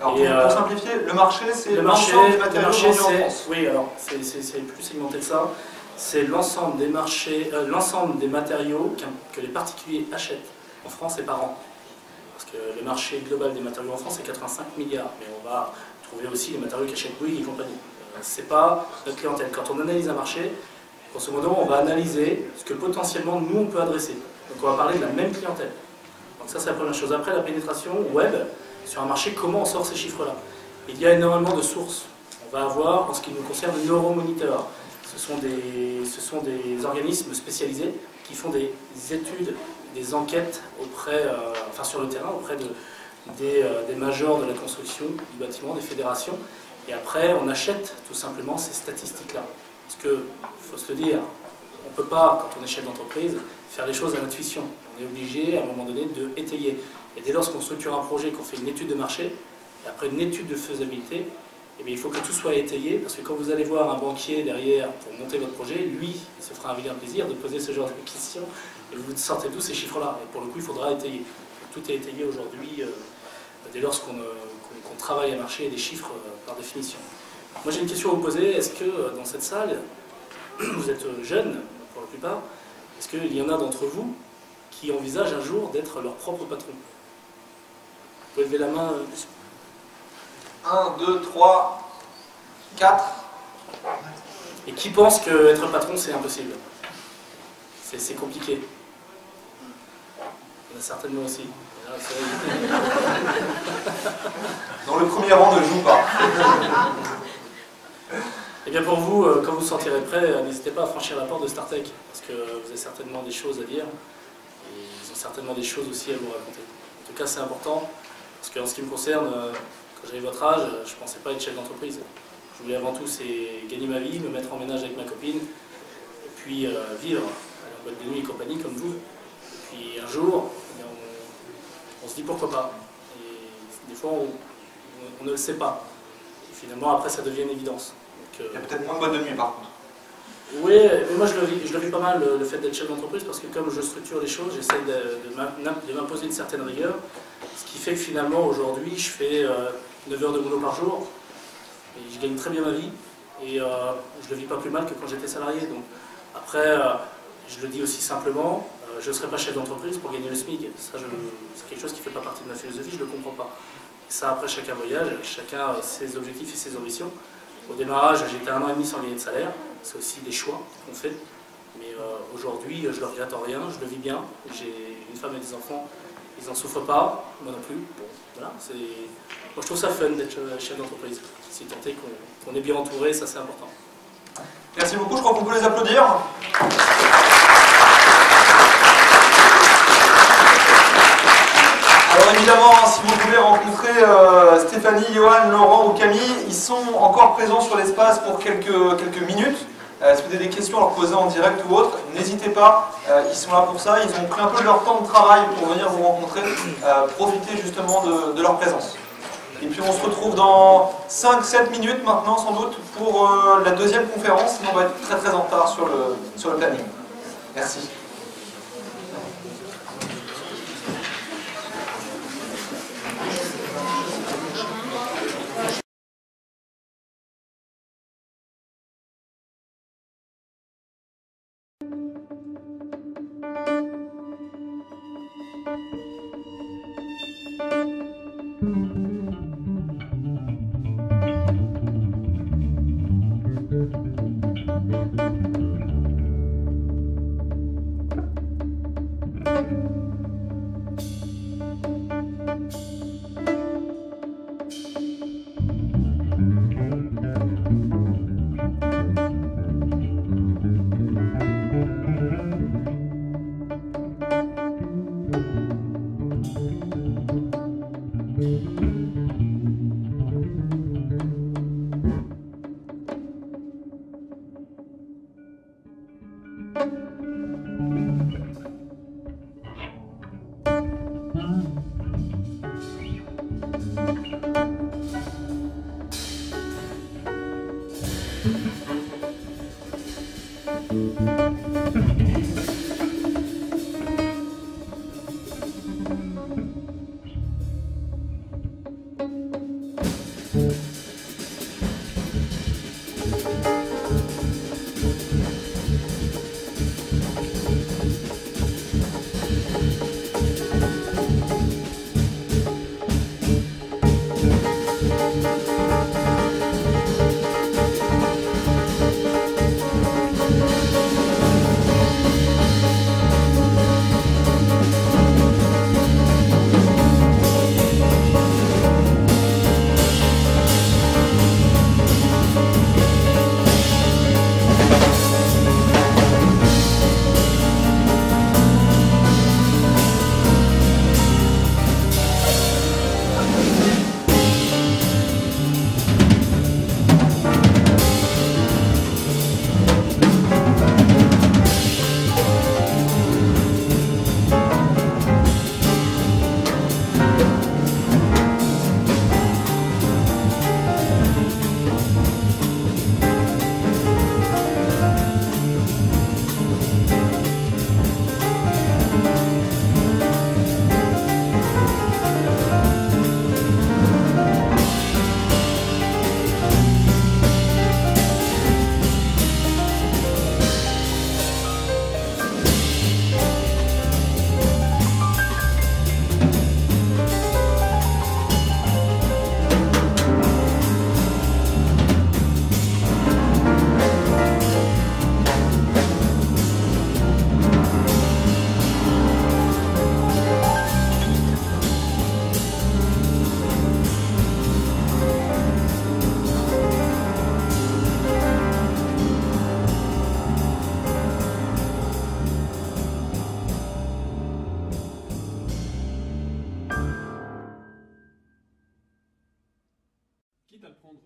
[SPEAKER 1] Alors, pour simplifier, le marché c'est l'ensemble des matériaux vendus en France.
[SPEAKER 4] Oui, alors c'est plus segmenté que ça. C'est l'ensemble des marchés, l'ensemble des matériaux que les particuliers achètent en France et par an. Parce que le marché global des matériaux en France c'est 85 milliards. Mais on va trouver aussi les matériaux qu'achètent Bouygues et compagnie. C'est pas notre clientèle. Quand on analyse un marché, grosso modo, on va analyser ce que potentiellement nous on peut adresser. Donc on va parler de la même clientèle. Donc ça c'est la première chose. Après la pénétration web sur un marché, comment on sort ces chiffres-là? Il y a énormément de sources. On va avoir, en ce qui nous concerne, le Euromonitor. Ce sont des organismes spécialisés qui font des études, des enquêtes auprès, sur le terrain, auprès des majors de la construction, du bâtiment, des fédérations. Et après, on achète tout simplement ces statistiques-là. Parce que, il faut se le dire, on ne peut pas, quand on est chef d'entreprise, faire les choses à l'intuition. On est obligé, à un moment donné, de étayer. Et dès lors qu'on structure un projet, qu'on fait une étude de marché, et après une étude de faisabilité, eh bien, il faut que tout soit étayé, parce que quand vous allez voir un banquier derrière pour monter votre projet, lui, il se fera un vilain plaisir de poser ce genre de questions, et vous sortez d'où ces chiffres-là. Et pour le coup, il faudra étayer. Tout est étayé aujourd'hui, dès lors qu'on travaille à marché et des chiffres par définition. Moi, j'ai une question à vous poser. Est-ce que dans cette salle, vous êtes jeunes, pour la plupart, est-ce qu'il y en a d'entre vous qui envisagent un jour d'être leur propre patron? Vous pouvez lever la main.
[SPEAKER 1] 1, 2, 3, 4.
[SPEAKER 4] Et qui pense qu'être patron, c'est impossible? C'est compliqué. Il y en a certainement aussi.
[SPEAKER 1] Dans le premier rang, ne joue pas.
[SPEAKER 4] Et bien pour vous, quand vous vous sentirez prêt, n'hésitez pas à franchir la porte de StarTech, parce que vous avez certainement des choses à dire, et ils ont certainement des choses aussi à vous raconter. En tout cas, c'est important, parce qu'en ce qui me concerne, quand j'avais votre âge, je ne pensais pas être chef d'entreprise. Je voulais avant tout, c'est gagner ma vie, me mettre en ménage avec ma copine, et puis vivre, aller en boîte de nuit et compagnie comme vous. Et puis un jour, on se dit pourquoi pas. Et des fois, on ne le sait pas. Et finalement, après, ça devient une évidence. Donc,
[SPEAKER 1] il y a peut-être moins de boîtes de nuit, par contre.
[SPEAKER 4] Oui, mais moi, je le vis pas mal, le fait d'être chef d'entreprise, parce que comme je structure les choses, j'essaye de m'imposer une certaine rigueur. Ce qui fait que finalement, aujourd'hui, je fais 9 heures de boulot par jour. Et je gagne très bien ma vie. Et je le vis pas plus mal que quand j'étais salarié. Donc, après, je le dis aussi simplement, je ne serai pas chef d'entreprise pour gagner le SMIC. Ça, c'est quelque chose qui ne fait pas partie de ma philosophie, je ne le comprends pas. Et ça, après, chacun voyage, chacun a ses objectifs et ses ambitions. Au démarrage, j'étais 1 an et demi sans gagner de salaire. C'est aussi des choix qu'on fait. Mais aujourd'hui, je ne regrette en rien, je le vis bien. J'ai une femme et des enfants, ils n'en souffrent pas, moi non plus. Bon, voilà, moi, je trouve ça fun d'être chef d'entreprise. Si tant est qu'on est bien entouré, ça c'est important.
[SPEAKER 1] Merci beaucoup, je crois qu'on peut les applaudir. Alors évidemment, si vous voulez rencontrer Stéphanie, Johan, Laurent ou Camille, ils sont encore présents sur l'espace pour quelques minutes. Si vous avez des questions à leur poser en direct ou autre, n'hésitez pas, ils sont là pour ça, ils ont pris un peu de leur temps de travail pour venir vous rencontrer, profiter justement de leur présence. Et puis on se retrouve dans 5-7 minutes maintenant sans doute pour la deuxième conférence, sinon on va être très très en retard sur le planning. Merci.
[SPEAKER 7] Quitte à le prendre,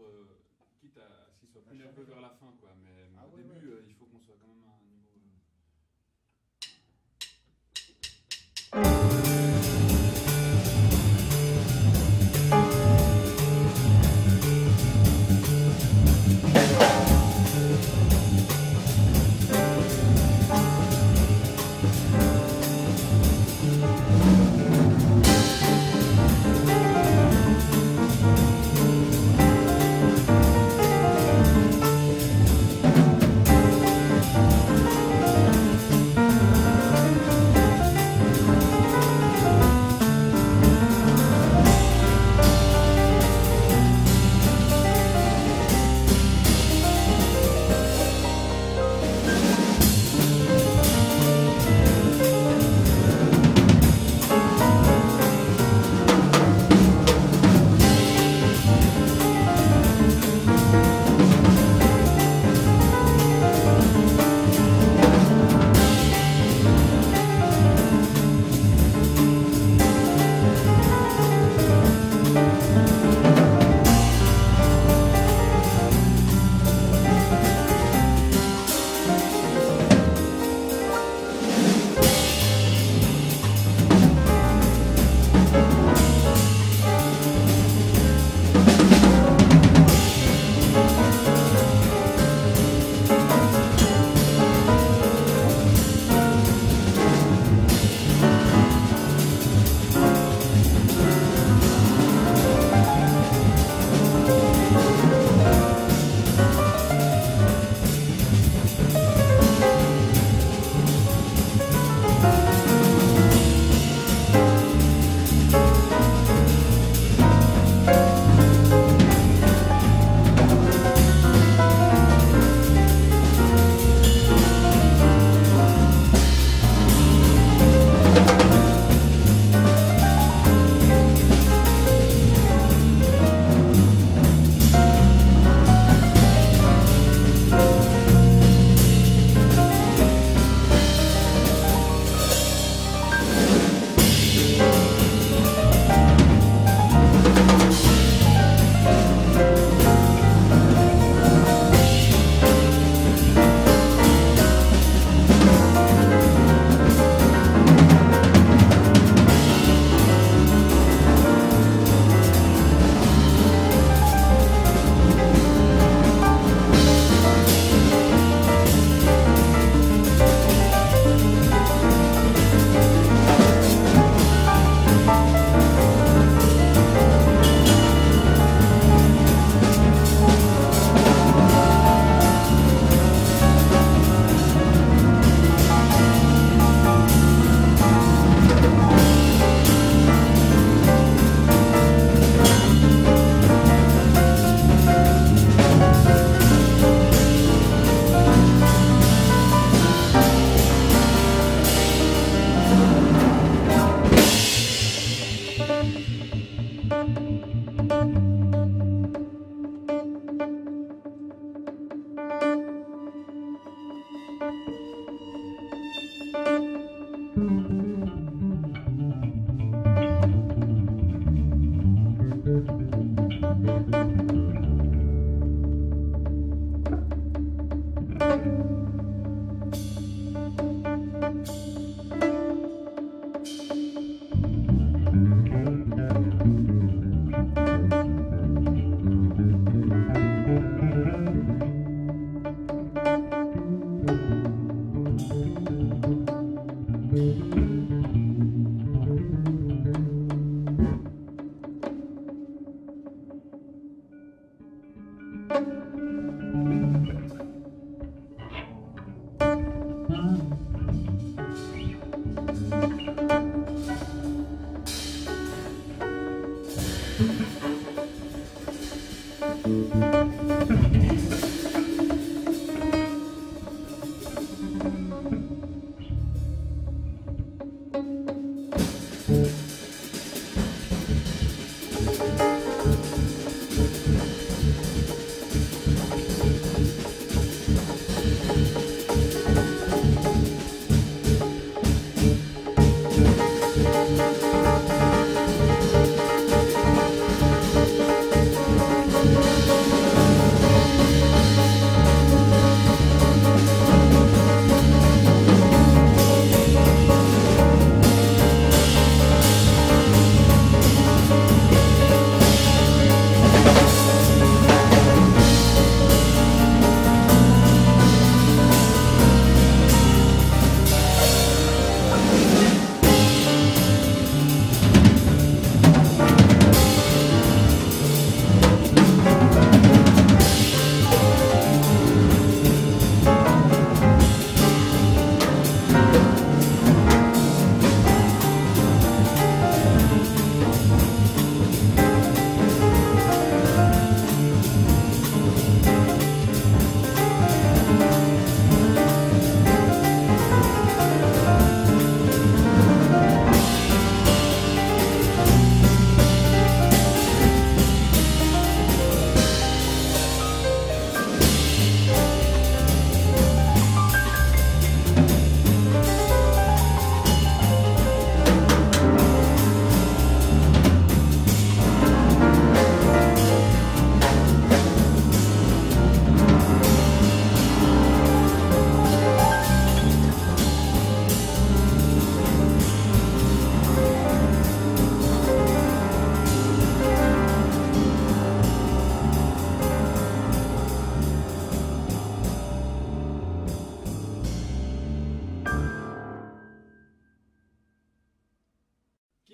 [SPEAKER 7] quitte à ce qu'il soit plus nerveux vers la fin, quoi. Mais au début, il faut qu'on soit quand même à un niveau.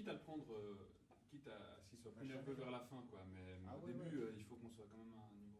[SPEAKER 7] quitte à le prendre, quitte à ce qu'il soit plus nerveux vers la fin, quoi. Mais au début, il faut qu'on soit quand même à un niveau.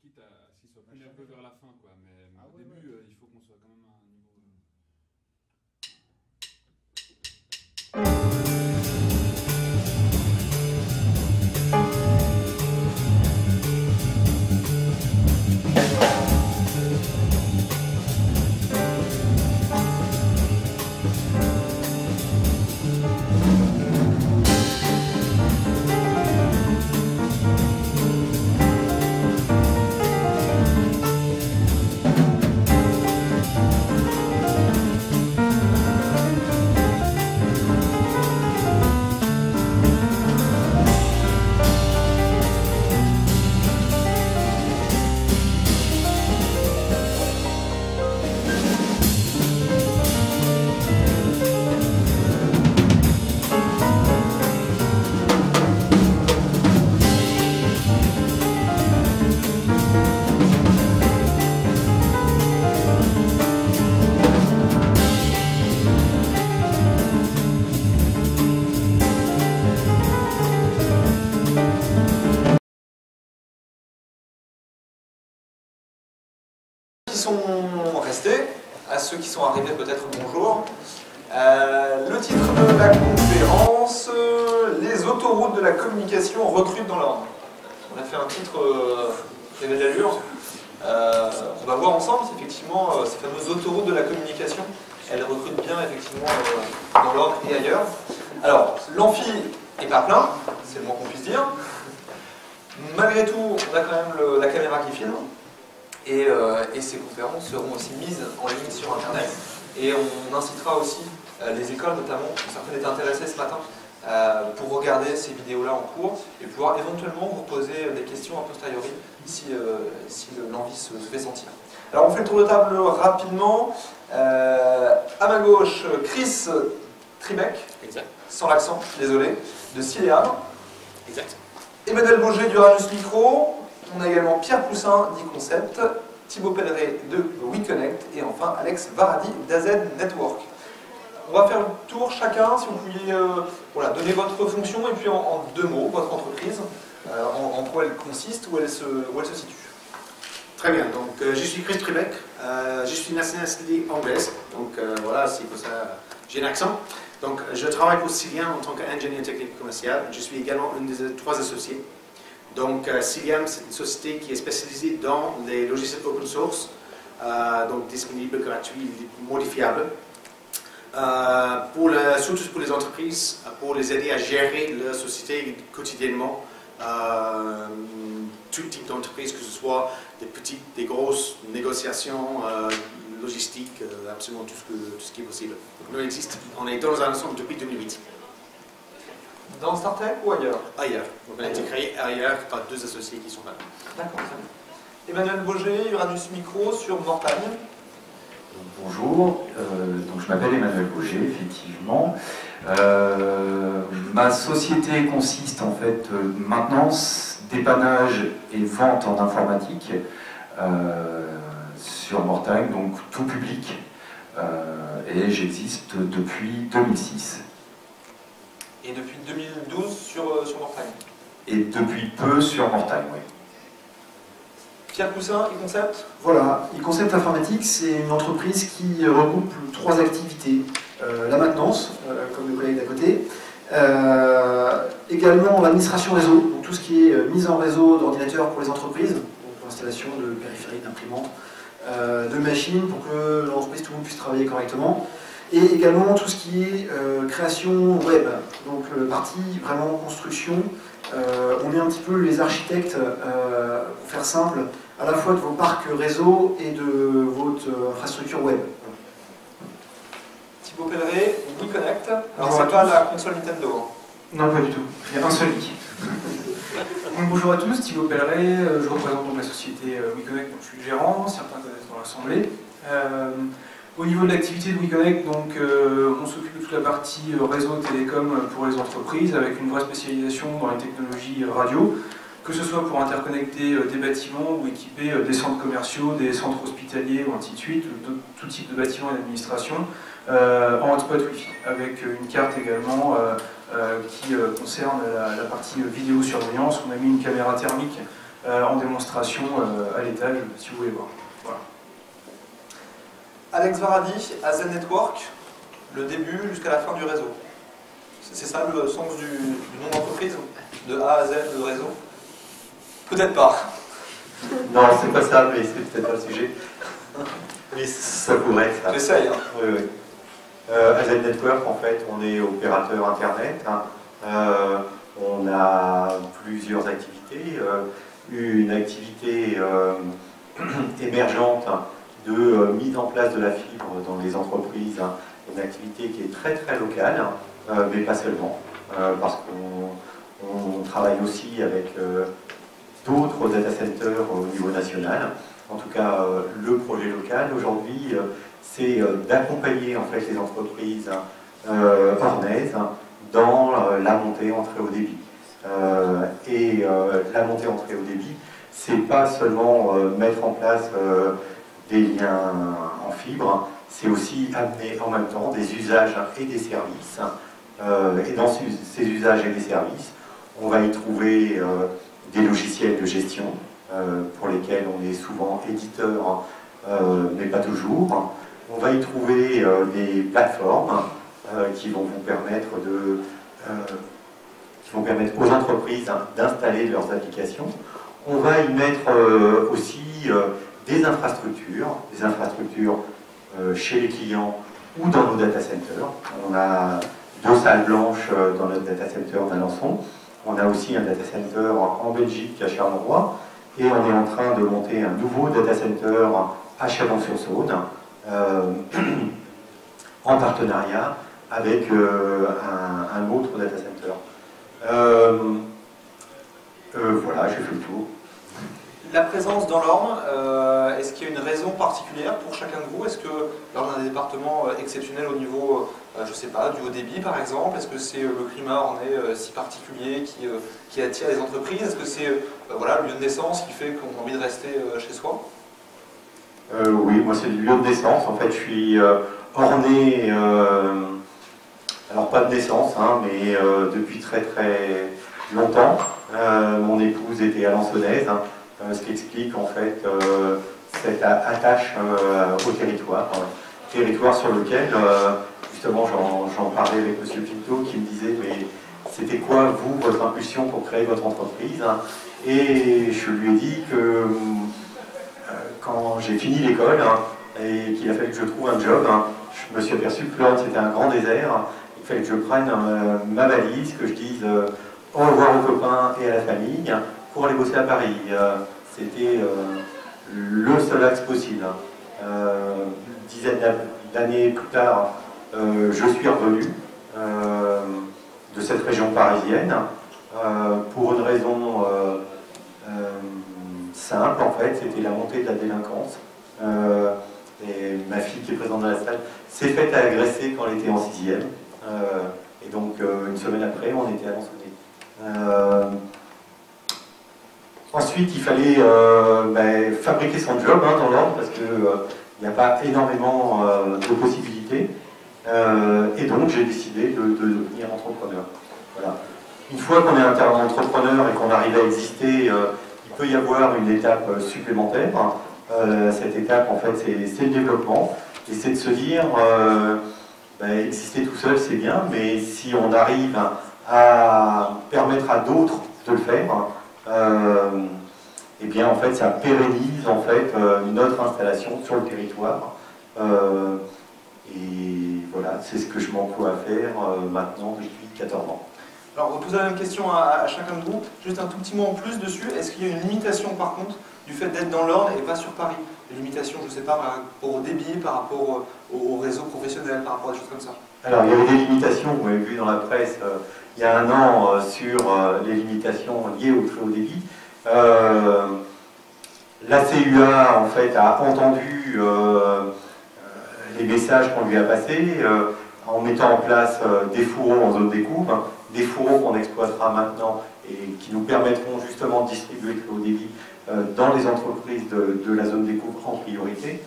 [SPEAKER 7] quitte à ce qu'il soit plus nerveux vers la fin, quoi. Mais au début, il faut qu'on soit quand même à un niveau...
[SPEAKER 1] Sont restés, à ceux qui sont arrivés peut-être bonjour. Le titre de la conférence, les autoroutes de la communication recrutent dans l'ordre. On a fait un titre qui avait de l'allure. On va voir ensemble si effectivement ces fameuses autoroutes de la communication, elles recrutent bien effectivement dans l'ordre et ailleurs. Alors, l'amphi est pas plein, c'est le moins qu'on puisse dire. Malgré tout, on a quand même la caméra qui filme. Et ces conférences seront aussi mises en ligne sur Internet. Et on incitera aussi les écoles, notamment, certaines étaient intéressées ce matin, pour regarder ces vidéos-là en cours et pouvoir éventuellement vous poser des questions a posteriori si l'envie se fait sentir. Alors on fait le tour de table rapidement. À ma gauche, Chris Tribec, exact. Sans l'accent, désolé, de Cileam. Exact. Emmanuel Bauger d'Uranus Micro. On a également Pierre Poussin d'e-Concept, Thibaut Pelleret de WeConnect et enfin Alex Varadi d'AZ Network. On va faire le tour chacun, si vous pouviez voilà, donner votre fonction et puis en deux mots, votre entreprise, en quoi elle consiste, où elle se situe.
[SPEAKER 8] Très bien, donc je suis Chris Tribec, je suis nationalité anglaise, donc voilà, c'est pour ça j'ai un accent. Donc je travaille pour Cileam en tant qu'ingénieur technique commercial, je suis également un des 3 associés. Donc, Cileam, c'est une société qui est spécialisée dans les logiciels open source, donc disponibles, gratuits, modifiables, surtout pour les entreprises, pour les aider à gérer leur société quotidiennement, tout type d'entreprise, que ce soit des petites, des grosses négociations, logistiques, absolument tout ce qui est possible. Donc, on est dans un ensemble depuis 2008.
[SPEAKER 1] Dans StarTech ou ailleurs?
[SPEAKER 8] Ailleurs. Donc on a été créé ailleurs par 2 associés qui sont là.
[SPEAKER 1] D'accord, très bien. Emmanuel Bauger, Uranus Micro sur Mortagne.
[SPEAKER 9] Bonjour, donc je m'appelle Emmanuel Bauger, effectivement. Ma société consiste en fait maintenance, dépannage et vente en informatique sur Mortagne, donc tout public. Et j'existe depuis 2006.
[SPEAKER 1] Et depuis 2012 sur Mortagne.
[SPEAKER 9] Et depuis peu sur Mortagne, oui.
[SPEAKER 1] Pierre Poussin, e-Concept.
[SPEAKER 10] Voilà, e-Concept Informatique, c'est une entreprise qui regroupe 3 activités. La maintenance, comme le collègue d'à côté. Également l'administration réseau, donc tout ce qui est mise en réseau d'ordinateurs pour les entreprises, donc pour l'installation de périphériques, d'imprimantes, de machines pour que l'entreprise, tout le monde puisse travailler correctement. Et également tout ce qui est création web, donc partie vraiment construction. On est un petit peu les architectes, pour faire simple, à la fois de vos parcs réseau et de votre infrastructure web.
[SPEAKER 1] Thibaut Pelleret, WeConnect. Alors c'est pas la console Nintendo. Hein.
[SPEAKER 11] Non, pas du tout. Il y a un seul leak. Bonjour à tous, Thibaut Pelleret, je représente donc la société WeConnect, donc je suis le gérant, certains connaissent dans l'assemblée. Au niveau de l'activité de WeConnect, donc, on s'occupe de toute la partie réseau télécom pour les entreprises, avec une vraie spécialisation dans les technologies radio, que ce soit pour interconnecter des bâtiments ou équiper des centres commerciaux, des centres hospitaliers ou ainsi de suite, tout type de bâtiments et d'administration, en hotspot Wi-Fi, avec une carte également qui concerne la partie vidéosurveillance. On a mis une caméra thermique en démonstration à l'étage, si vous voulez voir. Voilà.
[SPEAKER 1] Alex Varadi, AZ Network, le début jusqu'à la fin du réseau. C'est ça le sens du nom d'entreprise? De A à Z, de réseau? Peut-être pas.
[SPEAKER 12] Non, c'est pas ça, mais c'est peut-être pas le sujet. Mais ça pourrait être ça.
[SPEAKER 1] J'essaye. Hein.
[SPEAKER 12] Oui, oui. AZ Network, en fait, on est opérateur Internet. Hein. On a plusieurs activités. Une activité émergente de mise en place de la fibre dans les entreprises. Hein. Une activité qui est très très locale, mais pas seulement. Parce qu'on travaille aussi avec d'autres data centers au niveau national. En tout cas, le projet local aujourd'hui, c'est d'accompagner en fait les entreprises ornaises dans la montée en très haut débit. La montée en très haut débit, c'est pas seulement mettre en place des liens en fibre, c'est aussi amener en même temps des usages et des services. Et dans ces usages et des services, on va y trouver des logiciels de gestion pour lesquels on est souvent éditeur, mais pas toujours. On va y trouver des plateformes qui vont vous permettre aux entreprises d'installer leurs applications. On va y mettre aussi des infrastructures chez les clients ou dans nos data centers. On a 2 salles blanches dans notre data center d'Alençon. On a aussi un data center en Belgique à Charleroi. Et on est en train de monter un nouveau data center à Chalon-sur-Saône en partenariat avec un autre data center. Voilà, j'ai fait le tour.
[SPEAKER 1] La présence dans l'Orne, est-ce qu'il y a une raison particulière pour chacun de vous? Est-ce que l'Orne a un département exceptionnel au niveau, je ne sais pas, du haut débit par exemple? Est-ce que c'est le climat ornais si particulier qui attire les entreprises? Est-ce que c'est voilà, le lieu de naissance qui fait qu'on a envie de rester chez soi?
[SPEAKER 12] Oui, moi c'est le lieu de naissance. En fait, je suis ornais, alors pas de naissance, hein, mais depuis très très longtemps. Mon épouse était alençonnaise. Ce qui explique en fait cette attache au territoire sur lequel, justement j'en parlais avec M. Pinto qui me disait mais c'était quoi vous, votre impulsion pour créer votre entreprise? Et je lui ai dit que quand j'ai fini l'école et qu'il a fallu que je trouve un job, je me suis aperçu que l'Orne c'était un grand désert, il fallait que je prenne ma valise, que je dise au revoir aux copains et à la famille, pour aller bosser à Paris. C'était le seul axe possible. Une dizaine d'années plus tard, je suis revenu de cette région parisienne pour une raison simple en fait, c'était la montée de la délinquance. Et ma fille qui est présente dans la salle s'est faite agresser quand elle était en 6e. Et donc une semaine après, on était Alençonnais. Ensuite, il fallait fabriquer son job dans l'Orne parce qu'il n'y a pas énormément de possibilités. Et donc, j'ai décidé de devenir entrepreneur. Voilà. Une fois qu'on est entrepreneur et qu'on arrive à exister, il peut y avoir une étape supplémentaire. Cette étape, en fait, c'est le développement. Et c'est de se dire, exister tout seul, c'est bien, mais si on arrive à permettre à d'autres de le faire, et bien en fait ça pérennise en fait notre installation sur le territoire et voilà, c'est ce que je m'emploie à faire maintenant depuis 14 ans.
[SPEAKER 1] Alors on va poser la même question à chacun de vous, juste un tout petit mot en plus dessus. Est-ce qu'il y a une limitation par contre du fait d'être dans l'Orne et pas sur Paris? Une limitation, je ne sais pas, par rapport au débit, par rapport au réseau professionnel, par rapport à des choses comme ça?
[SPEAKER 12] Alors il y avait des limitations, vous avez vu dans la presse il y a un an sur les limitations liées au très haut débit. La CUA en fait a entendu les messages qu'on lui a passés en mettant en place des fourreaux en zone découpe, des fourreaux qu'on exploitera maintenant et qui nous permettront justement de distribuer le très haut débit dans les entreprises de la zone découpe en priorité.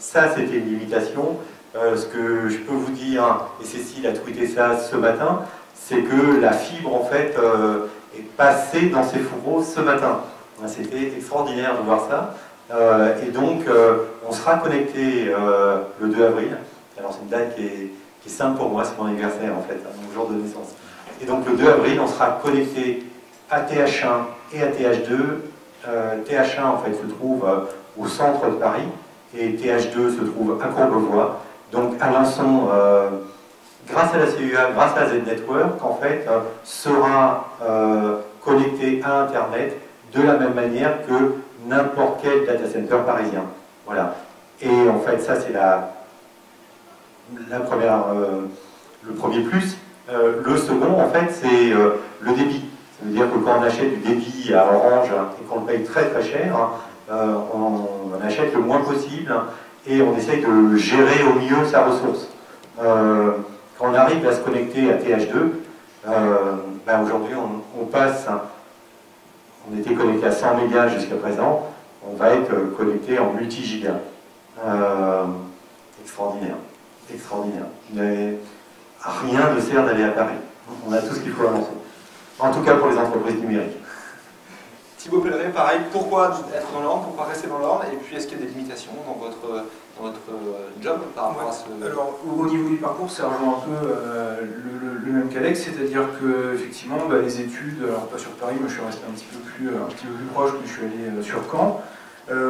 [SPEAKER 12] Ça c'était une limitation. Ce que je peux vous dire, et Cécile a tweeté ça ce matin, c'est que la fibre en fait est passé dans ces fourreaux ce matin. C'était extraordinaire de voir ça. Et donc, on sera connecté le 2 avril. Alors, c'est une date qui est simple pour moi, c'est mon anniversaire en fait, mon jour de naissance. Et donc, le 2 avril, on sera connecté à TH1 et à TH2. TH1 en fait se trouve au centre de Paris et TH2 se trouve à Courbevoie. Donc, Alençon, grâce à la CUA, grâce à la Z-Network, en fait, sera connecté à Internet de la même manière que n'importe quel data center parisien. Voilà. Et en fait, ça, c'est le premier plus. Le second, en fait, c'est le débit. Ça veut dire que quand on achète du débit à Orange et qu'on le paye très très cher, on achète le moins possible et on essaye de gérer au mieux sa ressource. Quand on arrive à se connecter à TH2, aujourd'hui on passe, on était connecté à 100 mégas jusqu'à présent, on va être connecté en multi-gigas. Extraordinaire, extraordinaire. Mais rien ne sert d'aller à Paris. On a tout ce qu'il faut avancer. En tout cas pour les entreprises numériques.
[SPEAKER 1] Thibaut Pellerin, pareil, pourquoi être dans l'Orne, pourquoi rester dans l'Orne, et puis est-ce qu'il y a des limitations dans votre job par rapport à ce...
[SPEAKER 11] Alors, au niveau du parcours, ça rejoint un peu le même qu'Alex, c'est-à-dire que effectivement, les études, alors pas sur Paris, moi je suis resté un petit peu plus proche, mais je suis allé sur Caen.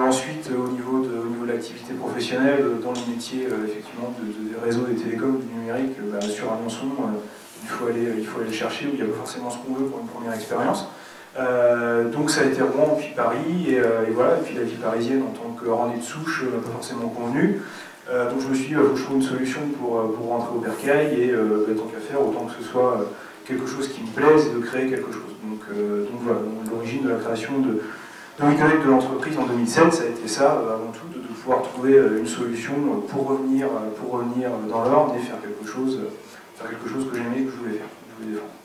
[SPEAKER 11] Ensuite, au niveau de l'activité professionnelle, dans les métiers effectivement des réseaux, des télécoms, du numérique, sur Alençon, il faut aller chercher où il n'y a pas forcément ce qu'on veut pour une première expérience. Donc ça a été Rouen puis Paris, et voilà, et puis la vie parisienne en tant que rennais de souche n'a pas forcément convenu. Donc je me suis dit, il faut que je trouve une solution pour rentrer au bercail, et tant qu'à faire, autant que ce soit quelque chose qui me plaise et de créer quelque chose. Donc voilà, l'origine de la création de WeConnect de l'entreprise en 2007, ça a été ça, avant tout, de pouvoir trouver une solution pour revenir dans l'Orne et faire quelque chose que j'aimais et que je voulais faire.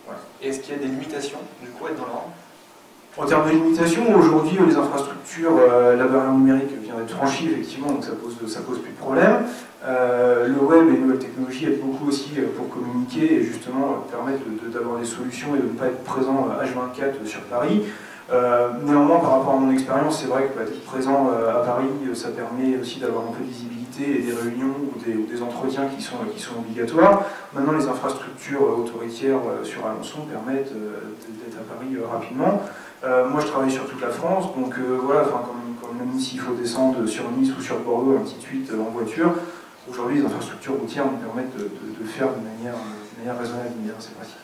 [SPEAKER 11] Voilà.
[SPEAKER 1] Et est-ce qu'il y a des limitations, du coup, à être dans l'Orne ?
[SPEAKER 11] En termes de limitations, aujourd'hui, les infrastructures, la barrière numérique vient d'être franchie, effectivement, donc ça pose plus de problème. Le web et les nouvelles technologies aident beaucoup aussi pour communiquer et justement permettre d'avoir des solutions et de ne pas être présent H24 sur Paris. Néanmoins, par rapport à mon expérience, c'est vrai que être présent à Paris, ça permet aussi d'avoir un peu de visibilité et des réunions ou des entretiens qui sont obligatoires. Maintenant, les infrastructures autoritaires sur Alençon permettent d'être à Paris rapidement. Moi, je travaille sur toute la France, donc voilà, même s'il faut descendre sur Nice ou sur Bordeaux, un petit 8 en voiture, aujourd'hui, les infrastructures routières nous permettent de faire de manière raisonnable, de manière assez pratique.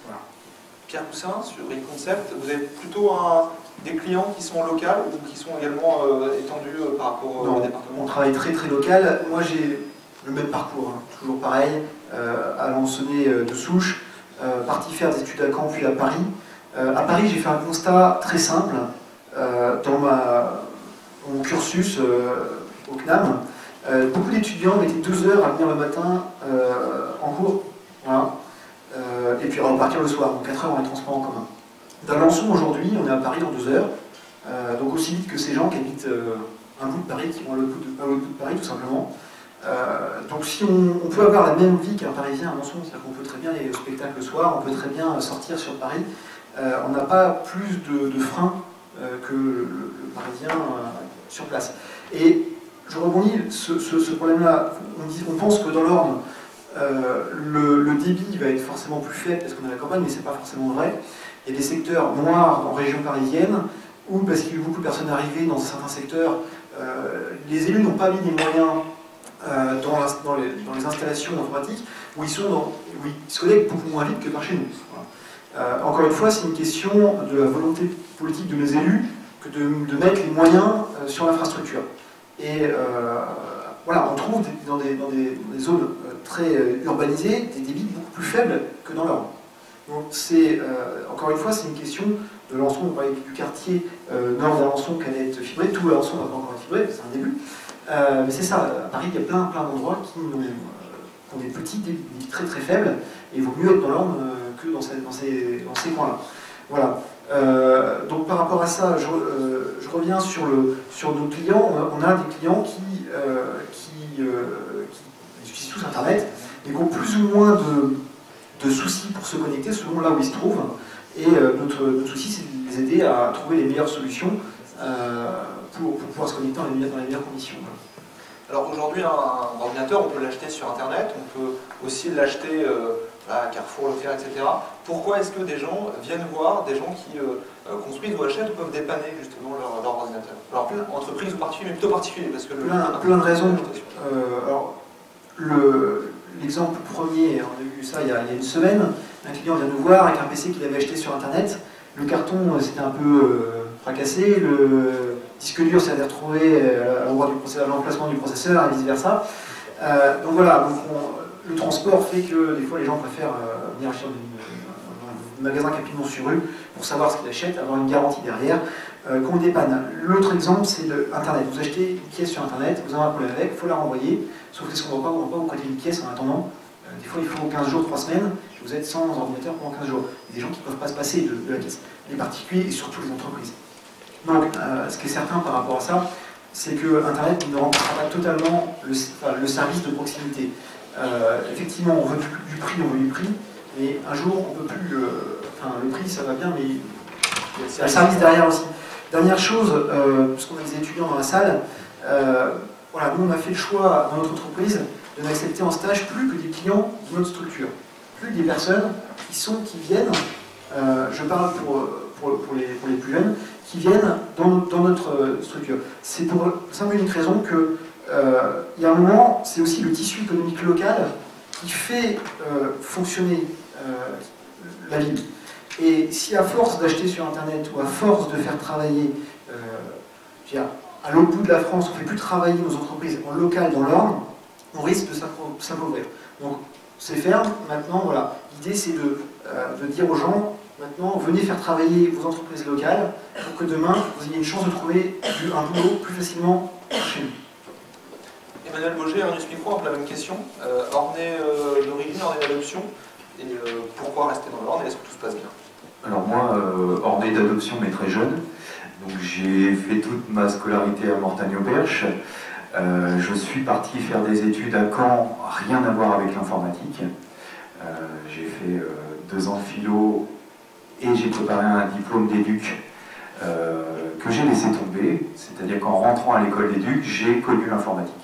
[SPEAKER 11] Voilà.
[SPEAKER 1] Pierre Poussin, sur e-Concept, vous avez plutôt des clients qui sont locaux ou qui sont également étendus par rapport au département ?
[SPEAKER 10] On travaille très très local. Moi, j'ai le même parcours, toujours pareil, Alençonnais de souche, parti faire des études à Caen puis à Paris. À Paris, j'ai fait un constat très simple dans mon cursus au CNAM. Beaucoup d'étudiants mettaient 2 heures à venir le matin en cours, voilà, et puis à repartir le soir, donc 4 heures dans les transports en commun. D'Alençon, aujourd'hui, on est à Paris dans 2 heures, donc aussi vite que ces gens qui habitent un bout de Paris, qui vont à l'autre bout de Paris, tout simplement. Donc si on peut avoir la même vie qu'un Parisien à Alençon, c'est-à-dire qu'on peut très bien aller au spectacle le soir, on peut très bien sortir sur Paris, on n'a pas plus de freins que le Parisien sur place. Et je rebondis, ce problème-là, on pense que dans l'Orne, le débit va être forcément plus faible parce qu'on est à la campagne, mais c'est pas forcément vrai. Il y a des secteurs noirs en région parisienne, où parce qu'il y a eu beaucoup de personnes arrivées dans certains secteurs, les élus n'ont pas mis les moyens dans les installations informatiques, où ils se connectent beaucoup moins vite que par chez nous. Voilà. Encore une fois, c'est une question de la volonté politique de nos élus que de mettre les moyens sur l'infrastructure. Et voilà, on trouve dans des zones très urbanisées des débits beaucoup plus faibles que dans l'Orne. Donc c'est, encore une fois, c'est une question de Alençon, on parlait du quartier nord d'Alençon qui allait être fibré, tout Alençon n'a pas encore été fibré, c'est un début. Mais c'est ça, à Paris, il y a plein d'endroits qui ont des petits débits très très faibles, et il vaut mieux être dans l'Orne que dans ces coins-là. Voilà. Donc par rapport à ça, je reviens sur nos clients. On a des clients qui utilisent tous Internet, et qui ont plus ou moins de soucis pour se connecter selon là où ils se trouvent. Et notre souci, c'est de les aider à trouver les meilleures solutions pour pouvoir se connecter dans les meilleures conditions.
[SPEAKER 1] Alors aujourd'hui, un ordinateur, on peut l'acheter sur Internet, on peut aussi l'acheter à Carrefour, Leclerc, etc. Pourquoi est-ce que des gens viennent voir, des gens qui construisent ou achètent ou peuvent dépanner justement leur ordinateur? Alors, entreprise ou particulier, mais plutôt particulier, parce que
[SPEAKER 10] plein de raisons. Alors, l'exemple premier, on a vu ça il y a une semaine, un client vient nous voir avec un PC qu'il avait acheté sur Internet. Le carton s'était un peu fracassé, le disque dur s'était retrouvé à l'emplacement du processeur et vice versa. Donc voilà, le transport fait que des fois les gens préfèrent venir acheter dans un magasin qui a pignon sur rue pour savoir ce qu'ils achètent, avoir une garantie derrière, qu'on dépanne. L'autre exemple, c'est Internet. Vous achetez une pièce sur Internet, vous avez un problème avec, il faut la renvoyer, sauf que ce qu'on ne va pas vous prêter une pièce en attendant. Des fois, il faut 15 jours, 3 semaines, et vous êtes sans ordinateur pendant 15 jours. Il y a des gens qui ne peuvent pas se passer de la caisse, les particuliers et surtout les entreprises. Donc, ce qui est certain par rapport à ça, c'est que Internet ne remplacera pas totalement le service de proximité. Effectivement, on veut du prix, on veut du prix, mais un jour, on ne peut plus. Le prix, ça va bien, mais il y a le service derrière aussi. Dernière chose, parce qu'on a des étudiants dans la salle, voilà, nous on a fait le choix dans notre entreprise de n'accepter en stage plus que des clients de notre structure, plus des personnes qui viennent, je parle pour les plus jeunes, qui viennent dans notre structure. C'est pour simple et unique raison que il y a un moment, c'est aussi le tissu économique local qui fait fonctionner la ville. Et si à force d'acheter sur Internet ou à force de faire travailler à l'autre bout de la France, on ne fait plus travailler nos entreprises en local, dans l'ordre, on risque de s'appauvrir. Donc c'est ferme, maintenant, voilà. L'idée c'est de dire aux gens, maintenant, venez faire travailler vos entreprises locales pour que demain, vous ayez une chance de trouver un boulot plus facilement chez nous.
[SPEAKER 1] Emmanuel Bauger, Ernest Micro, la même question. Ornay d'origine, Ornay d'adoption, et pourquoi rester dans l'Orne et est-ce que tout se passe bien?
[SPEAKER 9] Alors moi, Ornay d'adoption mais très jeune, donc j'ai fait toute ma scolarité à Mortagne-au-Perche. Je suis parti faire des études à Caen, rien à voir avec l'informatique. J'ai fait 2 ans de philo et j'ai préparé un diplôme d'éduc que j'ai laissé tomber, c'est-à-dire qu'en rentrant à l'école d'éduc, j'ai connu l'informatique.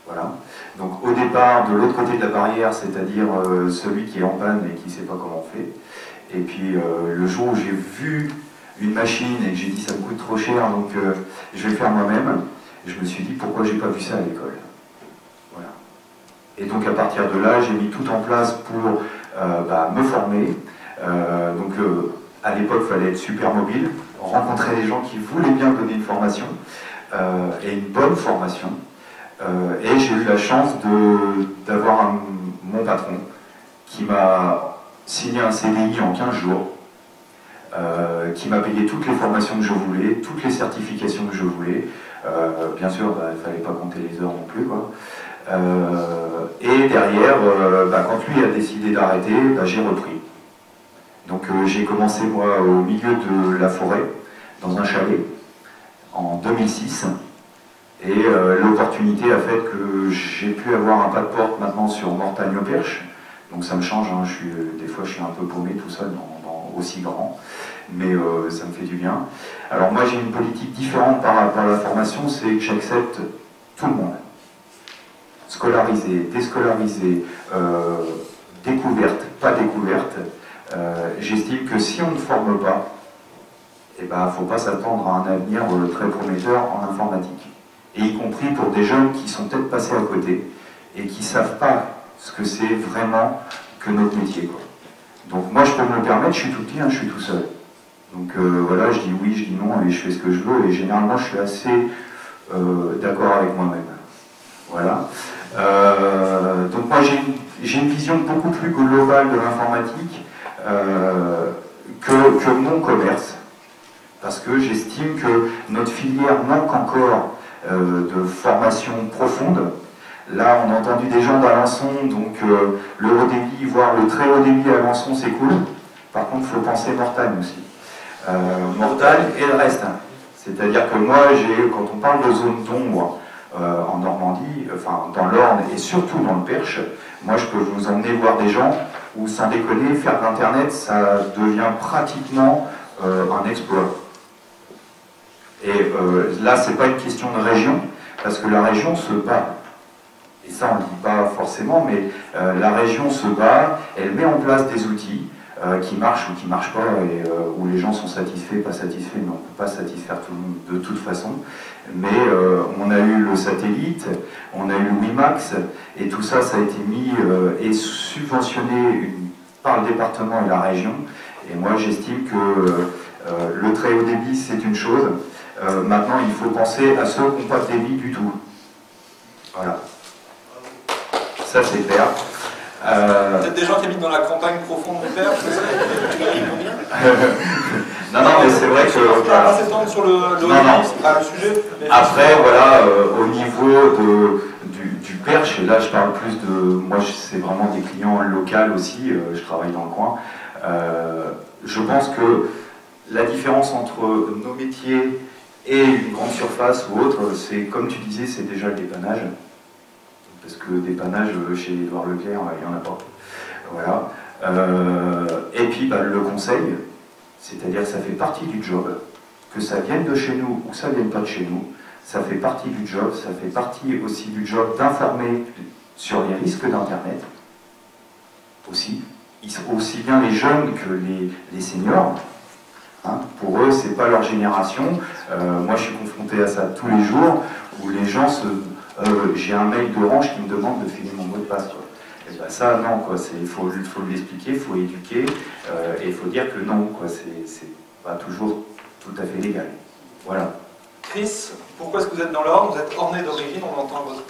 [SPEAKER 9] Voilà. Donc au départ, de l'autre côté de la barrière, c'est-à-dire celui qui est en panne et qui ne sait pas comment on fait. Et puis le jour où j'ai vu une machine et que j'ai dit ça me coûte trop cher, donc je vais le faire moi-même, je me suis dit pourquoi j'ai pas vu ça à l'école. Voilà. Et donc à partir de là, j'ai mis tout en place pour me former. Donc à l'époque, il fallait être super mobile, rencontrer des gens qui voulaient bien donner une formation et une bonne formation. Et j'ai eu la chance d'avoir mon patron qui m'a signé un CDI en 15 jours, qui m'a payé toutes les formations que je voulais, toutes les certifications que je voulais. Bien sûr, il ne fallait pas compter les heures non plus, quoi. Et derrière, quand lui a décidé d'arrêter, j'ai repris. Donc j'ai commencé moi au milieu de la forêt, dans un chalet, en 2006. Et l'opportunité a fait que j'ai pu avoir un pas de porte maintenant sur Mortagne-au-Perche. Donc ça me change, hein. Des fois je suis un peu paumé tout seul dans aussi grand, mais ça me fait du bien. Alors moi j'ai une politique différente par rapport à la formation, c'est que j'accepte tout le monde. Scolarisé, déscolarisé, découverte, pas découverte. J'estime que si on ne forme pas, il ne faut pas s'attendre à un avenir très prometteur en informatique. Et y compris pour des jeunes qui sont peut-être passés à côté et qui ne savent pas ce que c'est vraiment que notre métier, quoi. Donc moi je peux me le permettre, je suis tout petit, hein, je suis tout seul. Donc voilà, je dis oui, je dis non et je fais ce que je veux et généralement je suis assez d'accord avec moi-même. Voilà. Donc moi j'ai une vision beaucoup plus globale de l'informatique que mon commerce. Parce que j'estime que notre filière manque encore de formation profonde. Là, on a entendu des gens d'Alençon, donc le haut débit, voire le très haut débit à Alençon, c'est cool. Par contre, il faut penser Mortagne aussi. Mortagne et le reste. Hein. C'est-à-dire que moi, quand on parle de zone d'ombre en Normandie, enfin dans l'Orne et surtout dans le Perche, moi je peux vous emmener voir des gens où, sans déconner, faire de l'Internet, ça devient pratiquement un exploit. Et là, c'est pas une question de région, parce que la région se bat. Et ça, on ne le dit pas forcément, mais la région se bat, elle met en place des outils qui marchent ou qui ne marchent pas, et où les gens sont satisfaits, pas satisfaits, mais on ne peut pas satisfaire tout le monde de toute façon. Mais on a eu le satellite, on a eu le WiMAX, et tout ça, ça a été mis et subventionné par le département et la région. Et moi, j'estime que le très haut débit, c'est une chose. Maintenant, il faut penser à ceux qui n'ont pas de débit du tout. Voilà. Ça, c'est clair.
[SPEAKER 1] Peut-être des gens qui habitent dans la campagne profonde du Perche, c'est ça?
[SPEAKER 9] Non, mais c'est vrai que...
[SPEAKER 1] On va pas s'étendre sur le sujet.
[SPEAKER 9] Après, voilà, au niveau du Perche, et là je parle plus de... Moi, c'est vraiment des clients locaux aussi, je travaille dans le coin. Je pense que la différence entre nos métiers et une grande surface ou autre, c'est, comme tu disais, c'est déjà le dépannage. Parce que dépannage chez Édouard Leclerc, il n'y en a pas. Voilà. Et puis le conseil, c'est-à-dire que ça fait partie du job, que ça vienne de chez nous ou ça ne vienne pas de chez nous, ça fait partie du job, ça fait partie aussi du job d'informer sur les risques d'Internet, aussi bien les jeunes que les seniors. Hein, pour eux, c'est pas leur génération. Moi, je suis confronté à ça tous les jours, où les gens j'ai un mail d'Orange qui me demande de filer mon mot de passe. Quoi. Et ben ça, non, quoi. Il faut l'expliquer, il faut éduquer, et il faut dire que non, quoi. C'est pas toujours tout à fait légal. Voilà.
[SPEAKER 1] Chris, pourquoi est-ce que vous êtes dans l'ordre? Vous êtes orné d'origine, on entend votre...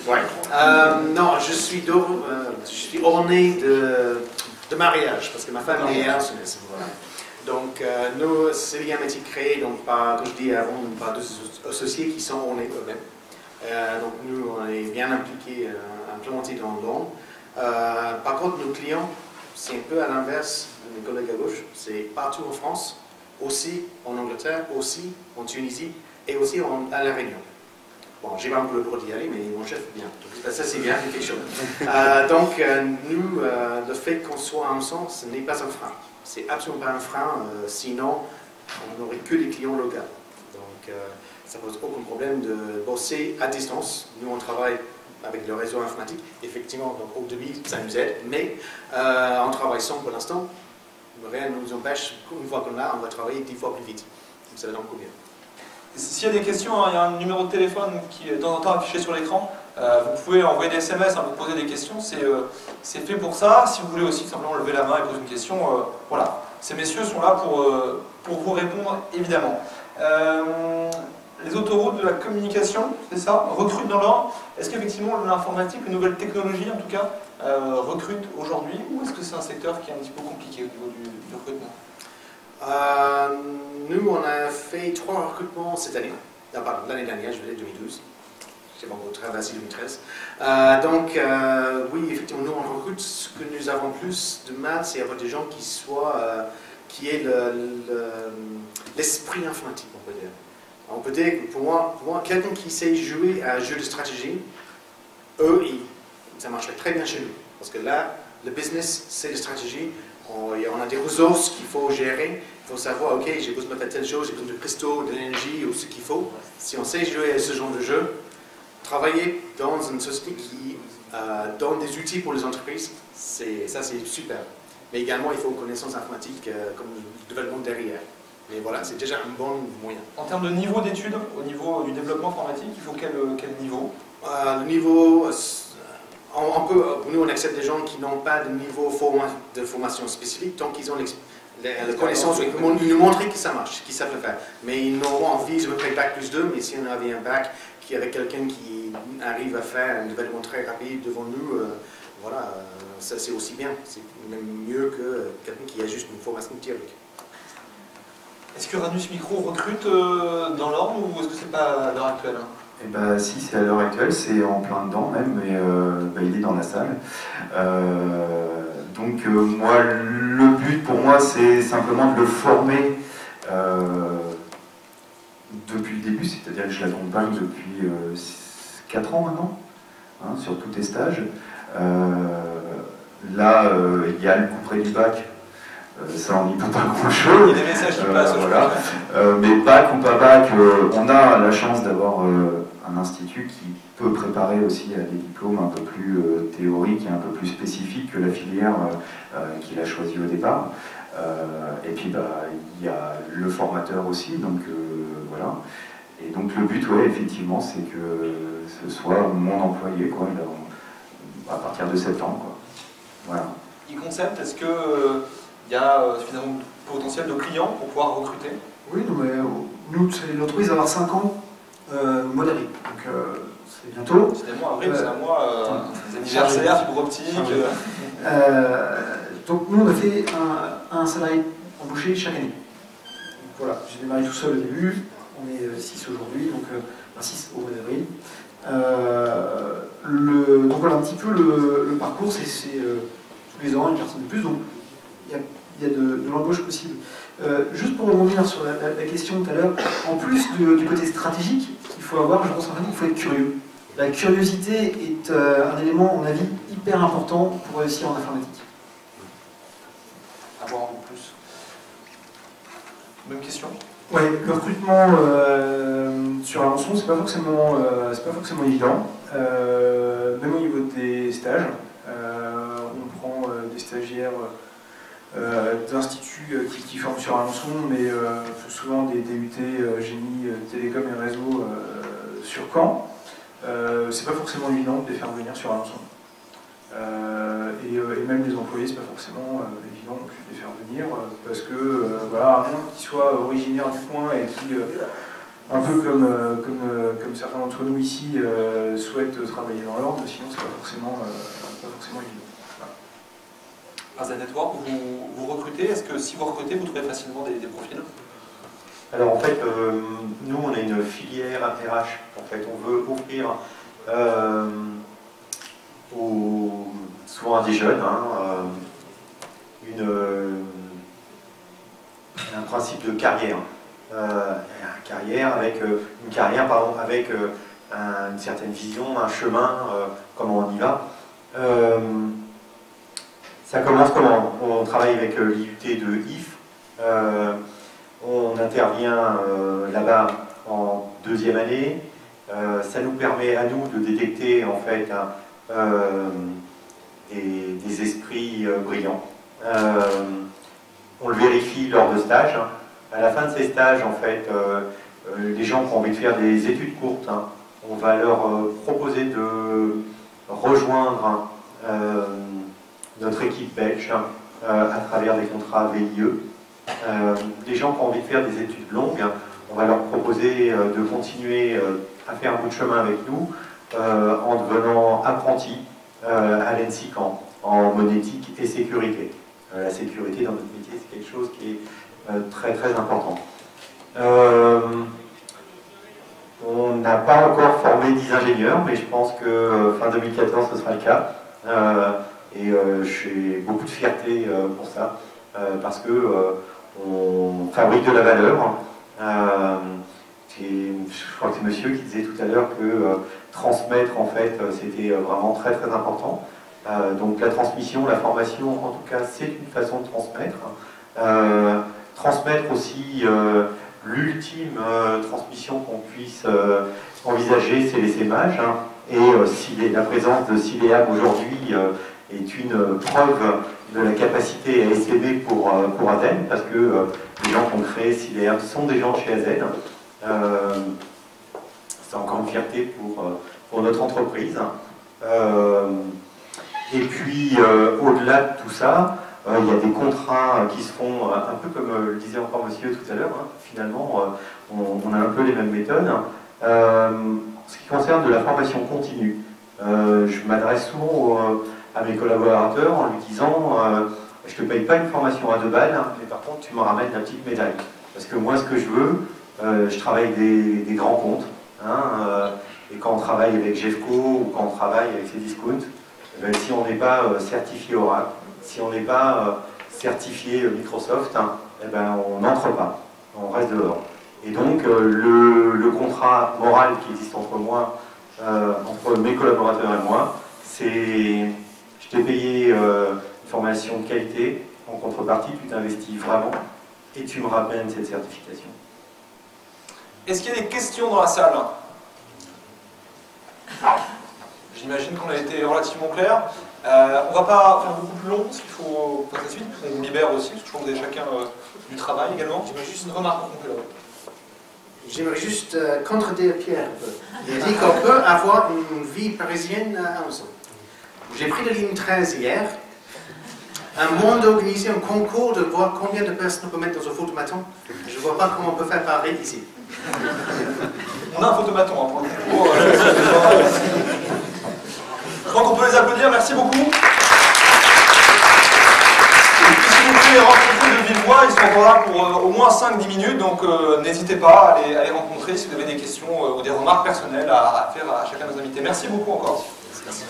[SPEAKER 8] Ouais. Non, je suis orné de mariage, parce que ma femme est arsoniste. Voilà. Donc, nous, c'est un métier créé donc, comme je dis avant, par deux associés qui sont ornés eux-mêmes. Donc, nous, on est bien impliqués, implémentés dans le don. Par contre, nos clients, c'est un peu à l'inverse de mes collègues à gauche. C'est partout en France, aussi en Angleterre, aussi en Tunisie et aussi à La Réunion. Bon, j'ai pas beaucoup le droit d'y aller, mais mon chef vient. Donc, ça, c'est bien, c'est quelque chose. Donc, nous, le fait qu'on soit ensemble, ce n'est pas un frein. C'est absolument pas un frein, sinon on n'aurait que des clients locaux. Donc ça pose aucun problème de bosser à distance. Nous on travaille avec le réseau informatique, effectivement, donc au début ça nous aide, mais on travaille sans pour l'instant. Rien ne nous empêche, une fois qu'on l'a, on va travailler 10 fois plus vite. Donc ça va donc combien?
[SPEAKER 1] S'il y a des questions, il y a un numéro de téléphone qui est de temps en temps affiché sur l'écran. Vous pouvez envoyer des SMS, vous poser des questions, c'est fait pour ça. Si vous voulez aussi simplement lever la main et poser une question, voilà. Ces messieurs sont là pour vous répondre, évidemment. Les autoroutes de la communication, c'est ça, recrutent dans l'ordre. Est-ce qu'effectivement l'informatique, les nouvelles technologies en tout cas, recrutent aujourd'hui, ou est-ce que c'est un secteur qui est un petit peu compliqué au niveau du recrutement?
[SPEAKER 8] Nous, on a fait 3 recrutements cette année. Pardon, l'année dernière, je veux dire 2012. J'ai pas encore traversé 2013. Donc, oui, effectivement, nous, on recrute. Ce que nous avons plus de mal, c'est avoir des gens qui aient l'esprit informatique, on peut dire. On peut dire que pour moi quelqu'un qui sait jouer à un jeu de stratégie, ça marcherait très bien chez nous. Parce que là, le business, c'est la stratégie. On a des ressources qu'il faut gérer. Il faut savoir, ok, j'ai besoin de faire telle chose, j'ai besoin de cristaux, d'énergie ou ce qu'il faut. Si on sait jouer à ce genre de jeu, travailler dans une société qui donne des outils pour les entreprises, ça c'est super. Mais également, il faut une connaissance informatique comme le développement derrière. Mais voilà, c'est déjà un bon moyen.
[SPEAKER 1] En termes de niveau d'études, au niveau du développement informatique, il faut quel niveau?
[SPEAKER 8] Le niveau... nous, on accepte des gens qui n'ont pas de niveau de formation spécifique, tant qu'ils ont la connaissance, ils nous montrent que ça marche, qu'ils savent le faire. Mais ils n'auront envie de faire bac plus 2, mais si on avait un bac avec quelqu'un qui arrive à faire un développement très rapide devant nous, voilà, ça c'est aussi bien. C'est même mieux que quelqu'un qui a juste une formation théorique.
[SPEAKER 1] Est-ce que Ranus Micro recrute dans l'ordre ou est-ce que c'est pas à l'heure actuelle?
[SPEAKER 9] Eh ben, si, c'est à l'heure actuelle, c'est en plein dedans même, mais il est dans la salle. Donc moi, le but pour moi, c'est simplement de le former depuis le début, c'est-à-dire que je l'accompagne depuis 4 ans maintenant, hein, sur tous tes stages. Là, il y a le coup près du bac. Ça, on n'y peut pas grand-chose.
[SPEAKER 1] Il y a des messages qui passent.
[SPEAKER 9] Voilà. Mais bac ou pas bac, on a la chance d'avoir un institut qui peut préparer aussi à des diplômes un peu plus théoriques et un peu plus spécifiques que la filière qu'il a choisie au départ. Et puis, il y a le formateur aussi, donc voilà. Et donc, le but, ouais, effectivement, c'est que ce soit mon employé, quoi, à partir de septembre, quoi. Voilà.
[SPEAKER 1] E-Concept, est-ce qu'il y a finalement un potentiel de clients pour pouvoir recruter?
[SPEAKER 10] Oui, non, mais, nous, c'est l'entreprise d'avoir 5 ans mois d'avril. Donc, c'est bientôt.
[SPEAKER 1] C'est moi, avril, c'est à moi, les anniversaires, fibre optique.
[SPEAKER 10] Donc, nous, on a fait un salarié embauché chaque année. Donc, voilà, j'ai démarré tout seul au début. On est 6 aujourd'hui, donc 6 au mois d'avril. Donc voilà un petit peu le parcours, c'est tous les ans une personne de plus, donc il y a de l'embauche possible. Juste pour rebondir sur la question tout à l'heure, en plus du côté stratégique qu'il faut avoir, je pense en fait qu'il faut être curieux. La curiosité est un élément, à mon avis, hyper important pour réussir en informatique.
[SPEAKER 1] À voir en plus. Même question?
[SPEAKER 11] Oui, le recrutement sur Alençon, c'est pas forcément évident. Même au niveau des stages, on prend des stagiaires d'instituts qui forment sur Alençon, mais souvent des DUT génie, télécom et réseau sur Caen. C'est pas forcément évident de les faire venir sur Alençon. Et même les employés, c'est pas forcément évident non plus de les faire venir parce que voilà, un monde qui soit originaire du coin et qui, un peu comme certains d'entre nous ici, souhaitent travailler dans l'ordre, sinon c'est pas forcément évident. Voilà.
[SPEAKER 1] As a Network, vous recrutez? Est-ce que si vous recrutez, vous trouvez facilement des profils?
[SPEAKER 12] Alors en fait, nous on a une filière RH. En fait, on veut offrir souvent à des jeunes un principe de carrière. Une carrière avec une certaine vision, un chemin, comment on y va. Ça commence comment? On travaille avec l'IUT de IF. On intervient là-bas en 2e année. Ça nous permet à nous de détecter en fait des esprits brillants. On le vérifie lors de stages. À la fin de ces stages, en fait, les gens qui ont envie de faire des études courtes, on va leur proposer de rejoindre notre équipe belge à travers des contrats VIE. Les gens qui ont envie de faire des études longues, on va leur proposer de continuer à faire un bout de chemin avec nous en devenant apprentis à l'ENSI Caen en monétique et sécurité. La sécurité dans notre métier, c'est quelque chose qui est très très important. On n'a pas encore formé 10 ingénieurs, mais je pense que fin 2014 ce sera le cas. Et j'ai beaucoup de fierté pour ça, parce que on fabrique de la valeur. Je crois que c'est monsieur qui disait tout à l'heure que transmettre, en fait, c'était vraiment très très important. Donc la transmission, la formation, en tout cas, c'est une façon de transmettre. Transmettre aussi l'ultime transmission qu'on puisse envisager, c'est l'essaimage. Et la présence de Sileam aujourd'hui est une preuve de la capacité à essaimer pour Athènes, parce que les gens qui ont créé Sileam sont des gens de chez AZ. C'est encore une fierté pour notre entreprise. Et puis, au-delà de tout ça, il y a des contrats qui se font un peu comme le disait encore monsieur tout à l'heure. Finalement, on a un peu les mêmes méthodes. Ce qui concerne de la formation continue, je m'adresse souvent à mes collaborateurs en lui disant je ne te paye pas une formation à 2 balles, mais par contre tu me ramènes la petite médaille. Parce que moi, ce que je veux, je travaille avec des grands comptes. Et quand on travaille avec Jeffco ou quand on travaille avec Cdiscount, si on n'est pas certifié Oracle, si on n'est pas certifié Microsoft, on n'entre pas, on reste dehors. Et donc le contrat moral qui existe entre moi, entre mes collaborateurs et moi, c'est, je Je t'ai payé une formation de qualité. En contrepartie, tu t'investis vraiment et tu me ramènes cette certification.
[SPEAKER 1] Est-ce qu'il y a des questions dans la salle? J'imagine qu'on a été relativement clair. On ne va pas faire beaucoup plus long parce qu'il faut passer la suite. On vous libère aussi, parce que je pense que vous avez chacun du travail également. J'aimerais juste une remarque en complément.
[SPEAKER 8] J'aimerais juste contredire Pierre un peu. Il a dit qu'on peut avoir une vie parisienne ensemble. J'ai pris la ligne 13 hier. Un monde organisé un concours de voir combien de personnes on peut mettre dans un photomaton. Je ne vois pas comment on peut faire pareil ici.
[SPEAKER 1] On a un photomaton hein, pour le coup. Je crois qu'on peut les applaudir, merci beaucoup. Et puis si vous voulez les rencontrer de vive voix, ils sont encore là pour au moins 5-10 minutes, donc n'hésitez pas à les rencontrer si vous avez des questions ou des remarques personnelles à faire à chacun de nos invités. Merci beaucoup encore.
[SPEAKER 6] Merci.